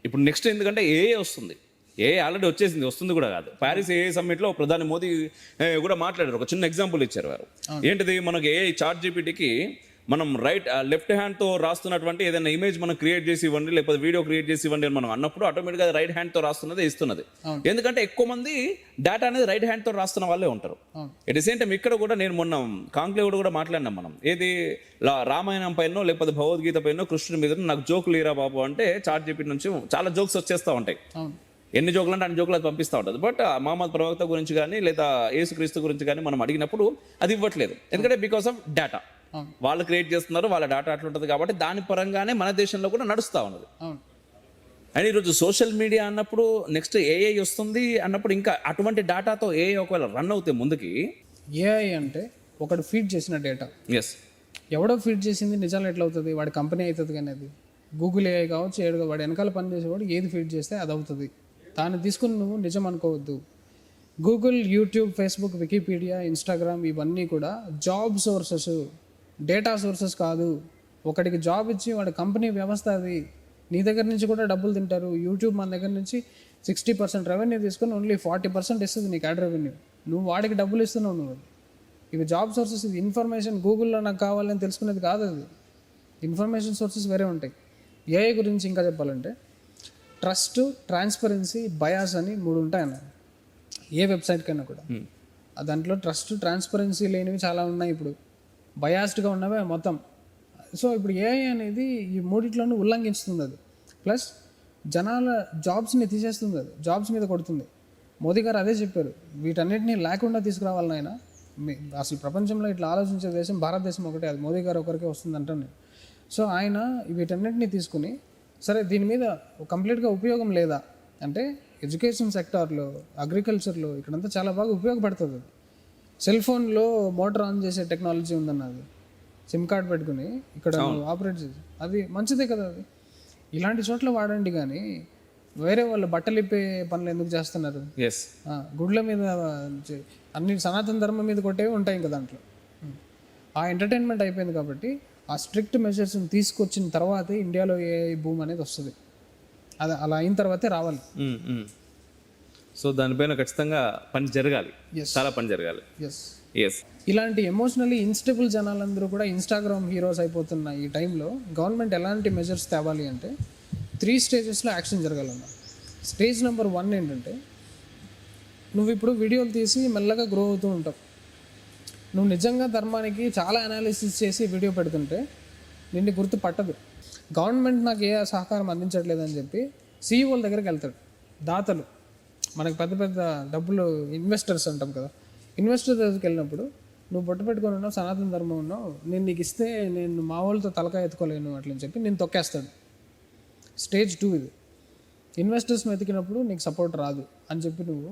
ఇప్పుడు నెక్స్ట్, ఎందుకంటే ఏఏ వస్తుంది, ఏఏ ఆల్రెడీ వస్తుంది కూడా కాదు. ప్యారిస్ ఏఏ సమ్మిట్లో ప్రధాని మోదీ కూడా మాట్లాడారు. ఒక చిన్న ఎగ్జాంపుల్ ఇచ్చారు వారు. ఏంటిది, మనకి ఏఐ చాట్ జీపీటీకి మనం లెఫ్ట్ హ్యాండ్తో రాస్తున్నటువంటి ఏదైనా ఇమేజ్ మనం క్రియేట్ చేసి ఇవ్వండి, లేకపోతే వీడియో క్రియేట్ చేసి ఇవ్వండి అని మనం అన్నప్పుడు ఆటోమేటిక్గా రైట్ హ్యాండ్తో రాస్తున్నది ఇస్తున్నది. ఎందుకంటే ఎక్కువ మంది డేటా అనేది రైట్ హ్యాండ్తో రాస్తున్న వాళ్ళే ఉంటారు. ఎట్ ది సేమ్ టైం ఇక్కడ కూడా నేను మొన్న కాంక్లేవ్ కూడా మాట్లాడినాం మనం, ఏది రామాయణం పైన లేకపోతే భగవద్గీత పైన కృష్ణుడి మీద నాకు జోకులు ఇరా బాబు అంటే ChatGPT నుంచి చాలా జోక్స్ వచ్చేస్తూ ఉంటాయి. ఎన్ని జోకులు అంటే అన్ని జోకులు అది పంపిస్తూ ఉంటుంది. బట్ మహమ్మద్ ప్రవక్త గురించి కానీ లేదా యేసుక్రీస్తు గురించి కానీ మనం అడిగినప్పుడు అది ఇవ్వట్లేదు. ఎందుకంటే బికాస్ ఆఫ్ డేటా వాళ్ళు క్రియేట్ చేస్తున్నారు, వాళ్ళ డేటా అట్లుంటుంది కాబట్టి దాని పరంగానే మన దేశంలో కూడా నడుస్తూ ఉన్నది. అండ్ ఈరోజు సోషల్ మీడియా అన్నప్పుడు నెక్స్ట్ ఏఐ వస్తుంది అన్నప్పుడు ఇంకా అటువంటి డేటాతో ఏఐ ఒకవేళ రన్ అవుతే ముందుకి, ఏఐ అంటే ఒకటి ఫీడ్ చేసిన డేటా, ఎస్ ఎవడో ఫీడ్ చేసింది నిజాలు ఎట్లా అవుతుంది, వాడి కంపెనీ అవుతుంది. కానీ అది గూగుల్ ఏఐ కావచ్చు, వాడు వెనకాల పని చేసేవాడు ఏది ఫీడ్ చేస్తే అది అవుతుంది. దాన్ని తీసుకుని నువ్వు నిజం అనుకోవద్దు. Google, YouTube, Facebook, Wikipedia, Instagram ఇవన్నీ కూడా జాబ్ సోర్సెస్, డేటా సోర్సెస్ కాదు. ఒకటికి జాబ్ ఇచ్చి వాడి కంపెనీ వ్యవస్థ అది. నీ దగ్గర నుంచి కూడా డబ్బులు తింటారు. యూట్యూబ్ మన దగ్గర నుంచి 60% రెవెన్యూ తీసుకొని ఓన్లీ 40% ఇస్తుంది నీకు యాడ్ రెవెన్యూ. నువ్వు వాడికి డబ్బులు ఇస్తున్నావు. నువ్వు ఇవి జాబ్ సోర్సెస్. ఇది ఇన్ఫర్మేషన్ గూగుల్లో నాకు కావాలని తెలుసుకునేది కాదు. అది ఇన్ఫర్మేషన్ సోర్సెస్ వేరే ఉంటాయి. ఏఐ గురించి ఇంకా చెప్పాలంటే ట్రస్ట్, ట్రాన్స్పరెన్సీ, బయాస్ అని 3 ఉంటాయన్న ఏ వెబ్సైట్కైనా కూడా. దాంట్లో ట్రస్ట్, ట్రాన్స్పరెన్సీ లేనివి చాలా ఉన్నాయి. ఇప్పుడు బయాస్డ్గా ఉన్నవే మొత్తం. సో ఇప్పుడు ఏఐ అనేది ఈ మూడిట్లోనూ ఉల్లంఘిస్తుంది. అది ప్లస్ జనాల జాబ్స్ని తీసేస్తుంది. అది జాబ్స్ మీద కొడుతుంది. మోదీ గారు అదే చెప్పారు, వీటన్నిటిని లేకుండా తీసుకురావాలని. ఆయన అసలు ప్రపంచంలో ఇట్లా ఆలోచించే దేశం భారతదేశం ఒకటే, అది మోదీ గారు ఒకరికే వస్తుంది అంటాను. సో ఆయన వీటన్నిటిని తీసుకుని సరే దీని మీద కంప్లీట్గా ఉపయోగం లేదా అంటే ఎడ్యుకేషన్ సెక్టార్లో, అగ్రికల్చర్లో ఇక్కడంతా చాలా బాగా ఉపయోగపడుతుంది. సెల్ ఫోన్లో మోటార్ ఆన్ చేసే టెక్నాలజీ ఉందన్నది, సిమ్ కార్డ్ పెట్టుకుని ఇక్కడ ఆపరేట్ చేసి, అది మంచిదే కదా. అది ఇలాంటి చోట్ల వాడండి. కానీ వేరే వాళ్ళు బట్టలు ఇప్పే పనులు ఎందుకు చేస్తున్నారు? గుడ్ల మీద అన్ని సనాతన ధర్మం మీద కొట్టేవి ఉంటాయి ఇంకా దాంట్లో. ఆ ఎంటర్టైన్మెంట్ అయిపోయింది కాబట్టి ఆ స్ట్రిక్ట్ మెజర్స్ని తీసుకొచ్చిన తర్వాతే ఇండియాలో ఏఐ బూమ్ అనేది వస్తుంది. అది అలా అయిన తర్వాతే రావాలి. సో దానిపైన ఖచ్చితంగా పని జరగాలి, చాలా పని జరగాలి. ఎస్ ఇలాంటి ఎమోషనల్లీ ఇన్స్టేబుల్ జనాలందరూ కూడా ఇన్స్టాగ్రామ్ హీరోస్ అయిపోతున్న ఈ టైంలో గవర్నమెంట్ ఎలాంటి మెజర్స్ తేవాలి అంటే 3 స్టేజెస్లో యాక్షన్ జరగాలన్న. స్టేజ్ నెంబర్ 1 ఏంటంటే, నువ్వు ఇప్పుడు వీడియోలు తీసి మెల్లగా గ్రో అవుతూ ఉంటావు. నువ్వు నిజంగా ధర్మానికి చాలా అనాలిసిస్ చేసి వీడియో పెడుతుంటే నిన్ను గుర్తు పట్టదు. గవర్నమెంట్ నాకు ఏ సహకారం అందించట్లేదని చెప్పి సీఈఓల దగ్గరికి వెళ్తాడు. దాతలు, మనకు పెద్ద పెద్ద డబ్బులు ఇన్వెస్టర్స్ అంటాం కదా, ఇన్వెస్టర్ దగ్గరికి వెళ్ళినప్పుడు నువ్వు బొట్టు పెట్టుకొని ఉన్నావు, సనాతన ధర్మం ఉన్నావు, నేను నీకు ఇస్తే నేను మా వాళ్ళతో తలకాయ ఎత్తుకోలేను అట్లని చెప్పి నేను తొక్కేస్తాడు. స్టేజ్ 2 ఇది. ఇన్వెస్టర్స్ వెతికినప్పుడు నీకు సపోర్ట్ రాదు అని చెప్పి నువ్వు,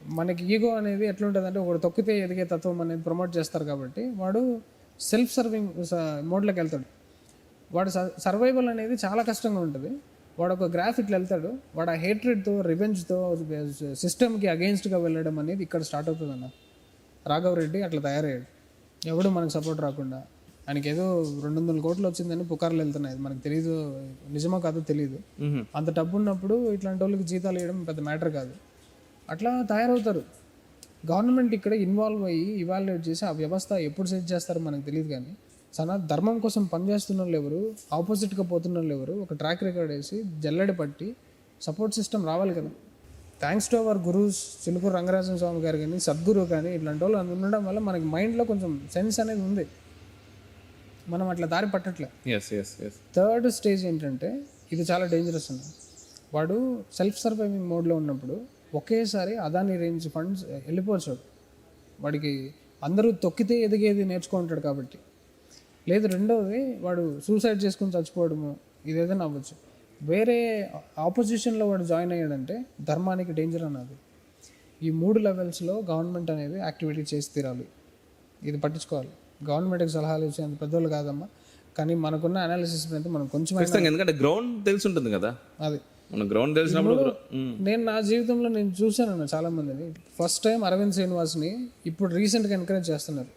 మనకి ఈగో అనేది ఎట్లుంటుందంటే ఒకడు తొక్కితే ఎదిగే తత్వం అనేది ప్రమోట్ చేస్తారు కాబట్టి వాడు సెల్ఫ్ సర్వింగ్ మోడ్లోకి వెళ్తాడు. వాడు సర్వైవల్ అనేది చాలా కష్టంగా ఉంటుంది. వాడు ఒక గ్రాఫ్ ఇట్లా వెళ్తాడు. వాడు ఆ హేట్రెడ్తో, రివెంజ్తో సిస్టమ్కి అగెయిన్స్ట్గా వెళ్ళడం అనేది ఇక్కడ స్టార్ట్ అవుతుంది అన్న. రాఘవ్ రెడ్డి అట్లా తయారయ్యాడు. ఎవడు మనకు సపోర్ట్ రాకుండా, ఆయనకి ఏదో 200 కోట్లు వచ్చిందని పుకార్లు వెళ్తున్నాయి. మనకు తెలియదు నిజమో కాదో తెలియదు. అంత డబ్బు ఉన్నప్పుడు ఇట్లాంటి వాళ్ళకి జీతాలు ఇవ్వడం పెద్ద మ్యాటర్ కాదు. అట్లా తయారవుతారు. గవర్నమెంట్ ఇక్కడ ఇన్వాల్వ్ అయ్యి ఇవాల్యుయేట్ చేసి ఆ వ్యవస్థ ఎప్పుడు సెట్ చేస్తారో మనకు తెలియదు. కానీ ధర్మం కోసం పనిచేస్తున్న వాళ్ళు ఎవరు, ఆపోజిట్గా పోతున్న వాళ్ళు ఎవరు, ఒక ట్రాక్ రికార్డ్ వేసి జల్లెడ పట్టి సపోర్ట్ సిస్టమ్ రావాలి కదా. Thanks to our gurus, Chilkur Rangarajan Swami గారు కానీ, సద్గురు కానీ, ఇట్లాంటి వాళ్ళు ఉండడం వల్ల మనకి మైండ్లో కొంచెం సెన్స్ అనేది ఉంది. మనం అట్లా దారి పట్టట్లే. థర్డ్ స్టేజ్ ఏంటంటే, ఇది చాలా డేంజరస్ అన్న. వాడు సెల్ఫ్ సర్వైవింగ్ మోడ్లో ఉన్నప్పుడు ఒకేసారి అదాని రేంజ్ ఫండ్స్ వెళ్ళిపోవచ్చాడు. వాడికి అందరూ తొక్కితే ఎదిగేది నేర్చుకుంటాడు కాబట్టి. లేదు రెండవది, వాడు సూసైడ్ చేసుకుని చచ్చిపోవడము, ఇది ఏదైనా అవ్వచ్చు. వేరే ఆపోజిషన్లో వాడు జాయిన్ అయ్యాడంటే ధర్మానికి డేంజర్ అన్నది. ఈ 3 లెవెల్స్లో గవర్నమెంట్ అనేది యాక్టివిటీ చేసి తీరాలి. ఇది పట్టించుకోవాలి. గవర్నమెంట్కి సలహాలు ఇచ్చేంత పెద్దోళ్ళు కాదమ్మా, కానీ మనకున్న అనాలిసిస్ అయితే మనం కొంచెం, ఎందుకంటే గ్రౌండ్ తెలిసి ఉంటుంది కదా. అది మన గ్రౌండ్ తెలిసినప్పుడు నేను నా జీవితంలో నేను చూశాను చాలా మందిని. ఫస్ట్ టైం అరవింద్ శ్రీనివాస్ని ఇప్పుడు రీసెంట్గా ఎంకరేజ్ చేస్తున్నారు.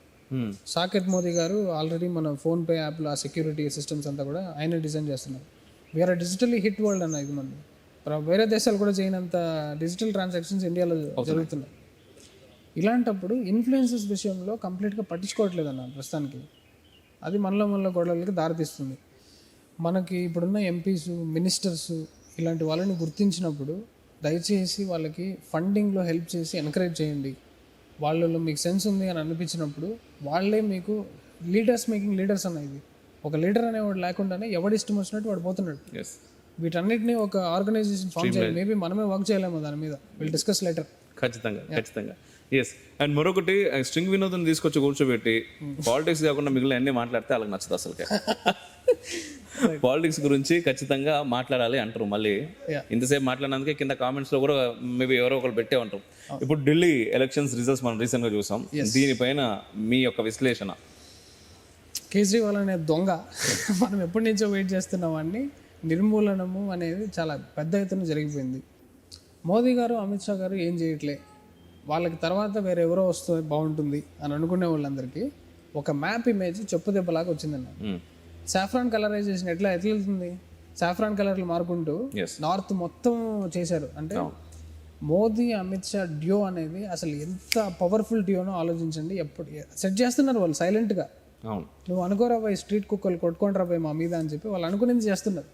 సాకేత్ మోదీ గారు ఆల్రెడీ మన ఫోన్పే యాప్లో ఆ సెక్యూరిటీ సిస్టమ్స్ అంతా కూడా ఆయన డిజైన్ చేస్తున్నారు. వీఆర్ డిజిటల్లీ హిట్ వరల్డ్ అన్న. ఇది మనం వేరే దేశాలు కూడా చేయనంత డిజిటల్ ట్రాన్సాక్షన్స్ ఇండియాలో జరుగుతున్నాయి. ఇలాంటప్పుడు ఇన్ఫ్లుయెన్సెస్ విషయంలో కంప్లీట్గా పట్టించుకోవట్లేదు అన్న ప్రస్తుతానికి. అది మనలో గొడవలకి దారితీస్తుంది. మనకి ఇప్పుడున్న ఎంపీస్, మినిస్టర్స్ ఇలాంటి వాళ్ళని గుర్తించినప్పుడు దయచేసి వాళ్ళకి ఫండింగ్లో హెల్ప్ చేసి ఎంకరేజ్ చేయండి. వాళ్ళలో మీకు సెన్స్ ఉంది అని అనిపించినప్పుడు వాళ్ళే మీకు లీడర్స్ మేకింగ్ లీడర్స్ అన్నది. ఒక లీడర్ అనేవాడు లేకుండానే ఎవడి ఇష్టం వచ్చినట్టు వాడు పోతున్నాడు. వీటన్నిటిని ఒక ఆర్గనైజేషన్ ఫామ్ చేయాలి. మేబీ మనమే వర్క్ చేయలేము దాని మీద. Will discuss letter. ఖచ్చితంగా. ఎస్. అండ్ మరొకటి, స్ట్రింగ్ వినోదం తీసుకొచ్చి కూర్చోబెట్టి పాలిటిక్స్ కాకుండా మిగిలిన అన్ని మాట్లాడితే వాళ్ళకి నచ్చదు అసలుకే. పాలిటిక్స్ గురించి ఖచ్చితంగా మాట్లాడాలి అంటారు. మళ్ళీ ఇంతసేపు మాట్లాడినందుకే కింద కామెంట్స్ లో కూడా మేబీ ఎవరో ఒకరు పెట్టే ఉంటారు. ఇప్పుడు ఢిల్లీ ఎలక్షన్స్ రిజల్ట్స్ మనం రీసెంట్ గా చూసాం. దీనిపైన మీ యొక్క విశ్లేషణ. కేజ్రీవాల్ అనే దొంగ మనం ఎప్పటి నుంచో వెయిట్ చేస్తున్నాం వాడిని నిర్మూలనము అనేది చాలా పెద్ద ఎత్తున జరిగిపోయింది. మోదీ గారు, అమిత్ షా గారు ఏం చేయట్లే, వాళ్ళకి తర్వాత వేరే ఎవరో వస్తే బాగుంటుంది అని అనుకునే వాళ్ళందరికీ ఒక మ్యాప్ ఇమేజ్ చెప్పు దెబ్బలాగా వచ్చిందన్న. సాఫ్రాన్ కలరైజేషన్ ఎట్లా వెళ్తుంది, సాఫ్రాన్ కలర్లు మారుకుంటూ నార్త్ మొత్తం చేశారు. అంటే మోదీ అమిత్ షా డ్యో అనేది అసలు ఎంత పవర్ఫుల్ డ్యోనో ఆలోచించండి. ఎప్పుడు సెట్ చేస్తున్నారు వాళ్ళు సైలెంట్గా. నువ్వు అనుకోరా పోయి స్ట్రీట్ కుక్కలు కొట్టుకోండిరా పోయి మా మీద అని చెప్పి వాళ్ళు అనుకునేది చేస్తున్నారు.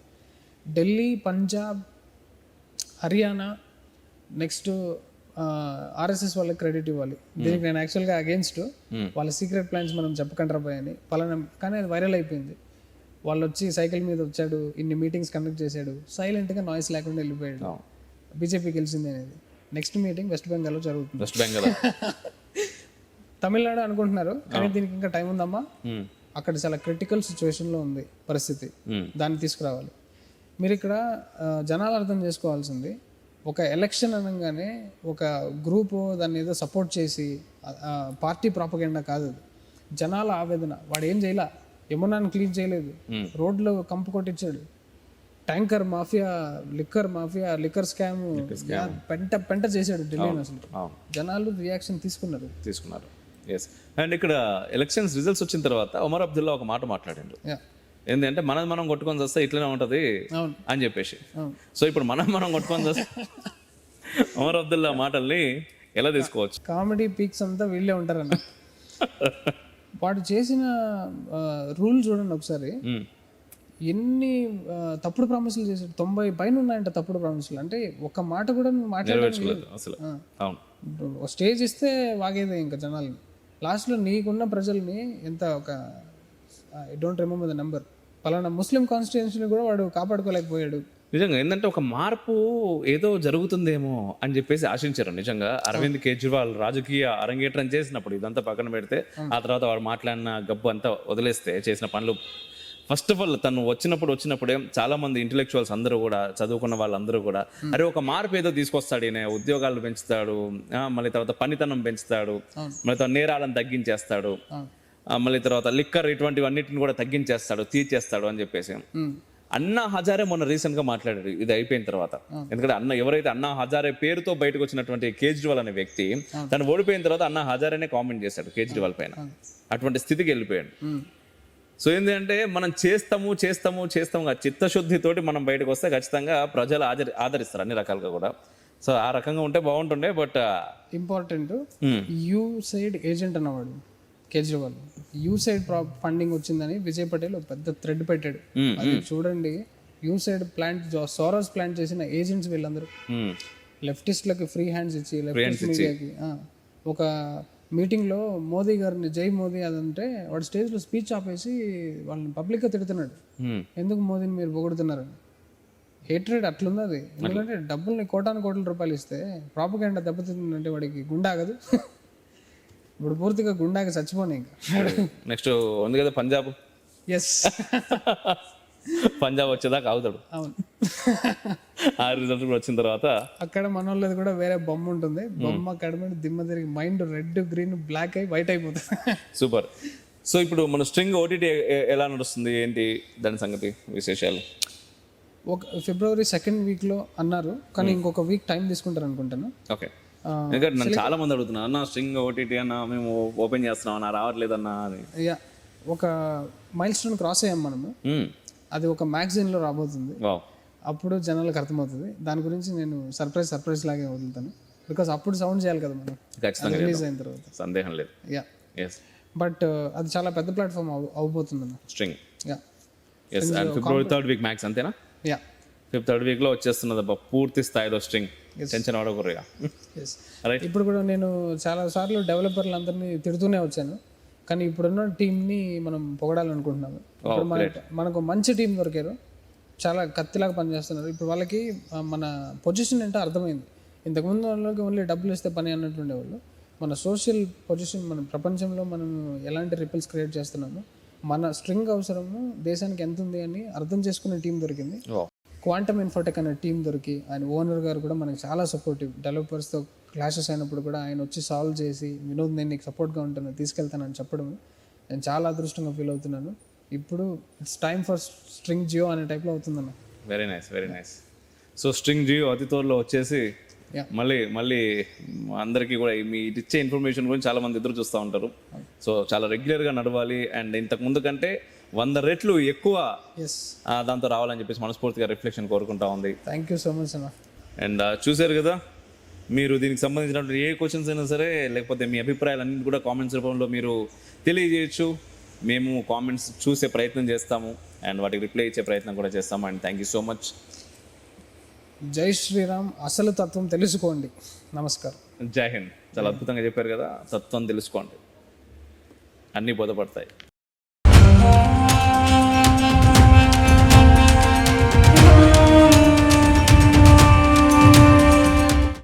ఢిల్లీ, పంజాబ్, హర్యానా, నెక్స్ట్ ఆర్ఎస్ఎస్ వాళ్ళకి క్రెడిట్ ఇవ్వాలి. దీనికి నేను యాక్చువల్గా అగేన్స్ట్. వాళ్ళ సీక్రెట్ ప్లాన్స్ మనం చెప్పకండి పోయి అని పలానా, కానీ అది వైరల్ అయిపోయింది. వాళ్ళు వచ్చి సైకిల్ మీద వచ్చాడు, ఇన్ని మీటింగ్స్ కండక్ట్ చేశాడు, సైలెంట్గా నాయిస్ లేకుండా వెళ్ళిపోయాడు. బీజేపీ గెలిచింది అనేది. నెక్స్ట్ మీటింగ్ వెస్ట్ బెంగాల్లో జరుగుతుంది. వెస్ట్ బెంగాల్, తమిళనాడు అనుకుంటున్నారు, కానీ దీనికి ఇంకా టైం ఉందమ్మా. అక్కడ చాలా క్రిటికల్ సిచ్యువేషన్లో ఉంది పరిస్థితి. దాన్ని తీసుకురావాలి. మీరు ఇక్కడ జనాలు అర్థం చేసుకోవాల్సింది, ఒక ఎలక్షన్ అనగానే ఒక గ్రూపు దాన్ని ఏదో సపోర్ట్ చేసి పార్టీ ప్రాపగెండా కాదు. జనాల ఆవేదన. వాడు ఏం చేయలే, యమునాన్ని క్లీన్ చేయలేదు, రోడ్లు కంపు కొట్టించాడు, ట్యాంకర్ మాఫియా, లిక్కర్ స్కామ్ పెంట చేశాడు ఢిల్లీని. అసలు జనాలు రియాక్షన్ తీసుకున్నారు. ఎస్. అండ్ ఇక్కడ ఎలక్షన్స్ రిజల్ట్స్ వచ్చిన తర్వాత ఒమర్ అబ్దుల్లా ఒక మాట మాట్లాడాడు. ఏంటంటే మనం కొట్టుకొని వస్తే ఇట్లనే ఉంటది అని చెప్పేసి. సో ఇప్పుడు మనం కొట్టుకొని వస్తే ఒమర్ అబ్దుల్లా మాటల్ని ఎలా తీసుకోవచ్చు? కామెడీ పీక్స్ అంతా వీళ్ళే ఉంటారన్న. వాడు చేసిన రూల్ చూడండి ఒకసారి. ఎన్ని తప్పుడు ప్రామిసులు చేశాడు. 90 పైన ఉన్నాయంట తప్పుడు ప్రామిసులు. అంటే ఒక మాట కూడా మాట్లాడలేదు అసలు. స్టేజ్ ఇస్తే వాగేదే ఇంకా జనాల్ని. లాస్ట్లో నీకున్న ప్రజల్ని ఎంత ఒక I don't remember the number, పలానా ముస్లిం కాన్స్టిట్యున్సీని కూడా వాడు కాపాడుకోలేకపోయాడు. నిజంగా ఏంటంటే ఒక మార్పు ఏదో జరుగుతుందేమో అని చెప్పేసి ఆశించారు. నిజంగా అరవింద్ కేజ్రీవాల్ రాజకీయ అరంగేట్రం చేసినప్పుడు ఇదంతా పక్కన పెడితే, ఆ తర్వాత వాడు మాట్లాడిన గబ్బు అంతా వదిలేస్తే, చేసిన పనులు ఫస్ట్ ఆఫ్ ఆల్ తను వచ్చినప్పుడే చాలా మంది ఇంటెలెక్చువల్స్ అందరూ కూడా, చదువుకున్న వాళ్ళందరూ కూడా అరే ఒక మార్పు ఏదో తీసుకొస్తాడు, ఈయన ఉద్యోగాలు పెంచుతాడు, మళ్ళీ తర్వాత పనితనం పెంచుతాడు, మళ్ళీ తర్వాత నేరాలను తగ్గించేస్తాడు, మళ్ళీ తర్వాత లిక్కర్ ఇటువంటివన్నిటిని కూడా తగ్గించేస్తాడు, తీర్చేస్తాడు అని చెప్పేసి అన్నా హజారే మొన్న రీసెంట్ గా మాట్లాడాడు ఇది అయిపోయిన తర్వాత. ఎందుకంటే ఎవరైతే అన్నా హజారే పేరుతో బయటకు వచ్చినటువంటి కేజ్రీవాల్ అనే వ్యక్తి తను ఓడిపోయిన తర్వాత అన్నా హజారేనే కామెంట్ చేశాడు కేజ్రీవాల్ పైన. అటువంటి స్థితికి వెళ్ళిపోయాడు. సో ఏంటంటే మనం చేస్తాము చిత్తశుద్ధితోటి మనం బయటకు వస్తే ఖచ్చితంగా ప్రజలు ఆదరిస్తారు అన్ని రకాలుగా కూడా. సో ఆ రకంగా ఉంటే బాగుంటుండే. బట్ ఇంపార్టెంట్ యూసైడ్ ఏజెంట్ అన్నవాడు కేజ్రీవాల్. యూసైడ్ ఫండింగ్ వచ్చిందని విజయ్ పటేల్ ఒక పెద్ద థ్రెడ్ పెట్టాడు. అది చూడండి, యూసైడ్ ప్లాంట్ సోరోస్ ప్లాంట్ చేసిన ఏజెంట్స్ వీళ్ళందరూ. లెఫ్టిస్ట్లకి ఫ్రీ హ్యాండ్స్ ఇచ్చి లెఫ్టిస్ట్ మీడియాకి ఒక మీటింగ్లో మోదీ గారిని జై మోదీ అదంటే వాడు స్టేజ్లో స్పీచ్ ఆపేసి వాళ్ళని పబ్లిక్గా తిడుతున్నాడు. ఎందుకు మోదీని మీరు పొగుడుతున్నారని. హేట్రేడ్ అట్లున్నది. ఎందుకంటే డబ్బుల్ని కోటాను రూపాయలు ఇస్తే ప్రాపగెండా దెబ్బతిందంటే వాడికి గుండె ఆగదు. ఇప్పుడు పూర్తిగా గుండాకి చచ్చిపోయి ఇంకా. నెక్స్ట్ ఉంది కదా పంజాబ్. ఎస్, పంజాబ్ వచ్చేదాకా అవుతాడు. అవును. ఆ రిజల్ట్ కూడా వచ్చిన తర్వాత అక్కడ మన వాళ్ళది కూడా వేరే బొమ్మ ఉంటుంది. బొమ్మ కడమని దిమ్మ తిరిగి మైండ్ రెడ్, గ్రీన్, బ్లాక్ అయి వైట్ అయిపోతుంది. సూపర్. సో ఇప్పుడు మన స్ట్రింగ్ ఓటీటీ ఎలా నడుస్తుంది, ఏంటి దాని సంగతి విశేషాలు? ఒక ఫిబ్రవరి 2nd వీక్లో అన్నారు, కానీ ఇంకొక వీక్ టైం తీసుకుంటారు అనుకుంటాను. ఓకే. ఎందుకంటే నన్ను చాలా మంది అడుగుతున్నారు, అన్న స్ట్రింగ్ ఓటీటీ అన్న మేము ఓపెన్ చేస్తున్నాం అన్న, రావట్లేదన్నా అని. ఒక మైల్ స్టోన్ క్రాస్ అయ్యాం మనము. అది ఒక మ్యాగజైన్లో రాబోతుంది. అప్పుడు జనాలకు అర్థమవుతుంది. దాని గురించి నేను సర్ప్రైజ్ లాగే వదులుతాను. బికాస్ అప్పుడు సౌండ్ చేయాలి కదా మనం, ఖచ్చితంగా రిలీజ్ అయిన తర్వాత. సందేహం లేదు. బట్ అది చాలా పెద్ద ప్లాట్ఫామ్ అవబోతుంది అన్న. String yeah yes. And February 3rd week max అంతేనా? యా 3rd వీక్లో వచ్చేస్తున్నది అబ్బా పూర్తి స్థాయిలో స్ట్రింగ్. టెన్షన్ అవడకూడదుగా. ఎస్. రైట్. ఇప్పుడు కూడా నేను చాలా సార్లు డెవలపర్లందరినీ తిడుతూనే వచ్చాను, కానీ ఇప్పుడున్న టీంని మనం పొగడాలనుకుంటున్నాము. ఇప్పుడు మనకు మంచి టీం దొరికారు, చాలా కత్తిలాగా పనిచేస్తున్నారు. ఇప్పుడు వాళ్ళకి మన పొజిషన్ ఏంటో అర్థమైంది. ఇంతకుముందు వాళ్ళకి ఓన్లీ డబ్బులు ఇస్తే పని అన్నట్టు ఉండేవాళ్ళు. మన సోషల్ పొజిషన్, మన ప్రపంచంలో మనం ఎలాంటి రిపల్స్ క్రియేట్ చేస్తున్నాము, మన స్ట్రింగ్ అవసరము దేశానికి ఎంత ఉంది అని అర్థం చేసుకునే టీం దొరికింది. క్వాంటమ్ ఇన్ఫోటెక్ అనే టీం దొరికి, ఆయన ఓనర్ గారు కూడా మనకి చాలా సపోర్టివ్. డెవలపర్స్తో క్లాషెస్ అయినప్పుడు కూడా ఆయన వచ్చి సాల్వ్ చేసి, వినోద్ నేను నీకు సపోర్ట్గా ఉంటాను, తీసుకెళ్తానని చెప్పడం నేను చాలా అదృష్టంగా ఫీల్ అవుతున్నాను. ఇప్పుడు it's time for string geo అనే టైప్లో అవుతుందన్న. Very nice, very nice. So string geo అతి త్వరలో వచ్చేసి మళ్ళీ అందరికీ కూడా మీ ఇచ్చే ఇన్ఫర్మేషన్ గురించి చాలా మంది ఎదురు చూస్తూ ఉంటారు. సో చాలా రెగ్యులర్గా నడవాలి అండ్ ఇంతకు ముందు కంటే 100 రెట్లు ఎక్కువ దాంతో రావాలని చెప్పేసి మనస్ఫూర్తిగా రిఫ్లెక్షన్ కోరుకుంటా ఉంది. థ్యాంక్ యూ సో మచ్ అన్న. అండ్ చూశారు కదా, మీరు దీనికి సంబంధించినటువంటి ఏ క్వశ్చన్స్ అయినా సరే, లేకపోతే మీ అభిప్రాయాలన్నింటి కూడా కామెంట్స్ రూపంలో మీరు తెలియజేయచ్చు. మేము కామెంట్స్ చూసే ప్రయత్నం చేస్తాము అండ్ వాటికి రిప్లై ఇచ్చే ప్రయత్నం కూడా చేస్తాము. And thank you so much. జై శ్రీరామ్. అసలు తత్వం తెలుసుకోండి. నమస్కారం. జై హింద్. చాలా అద్భుతంగా చెప్పారు కదా, తత్వం తెలుసుకోండి, అన్నీ బోధపడతాయి.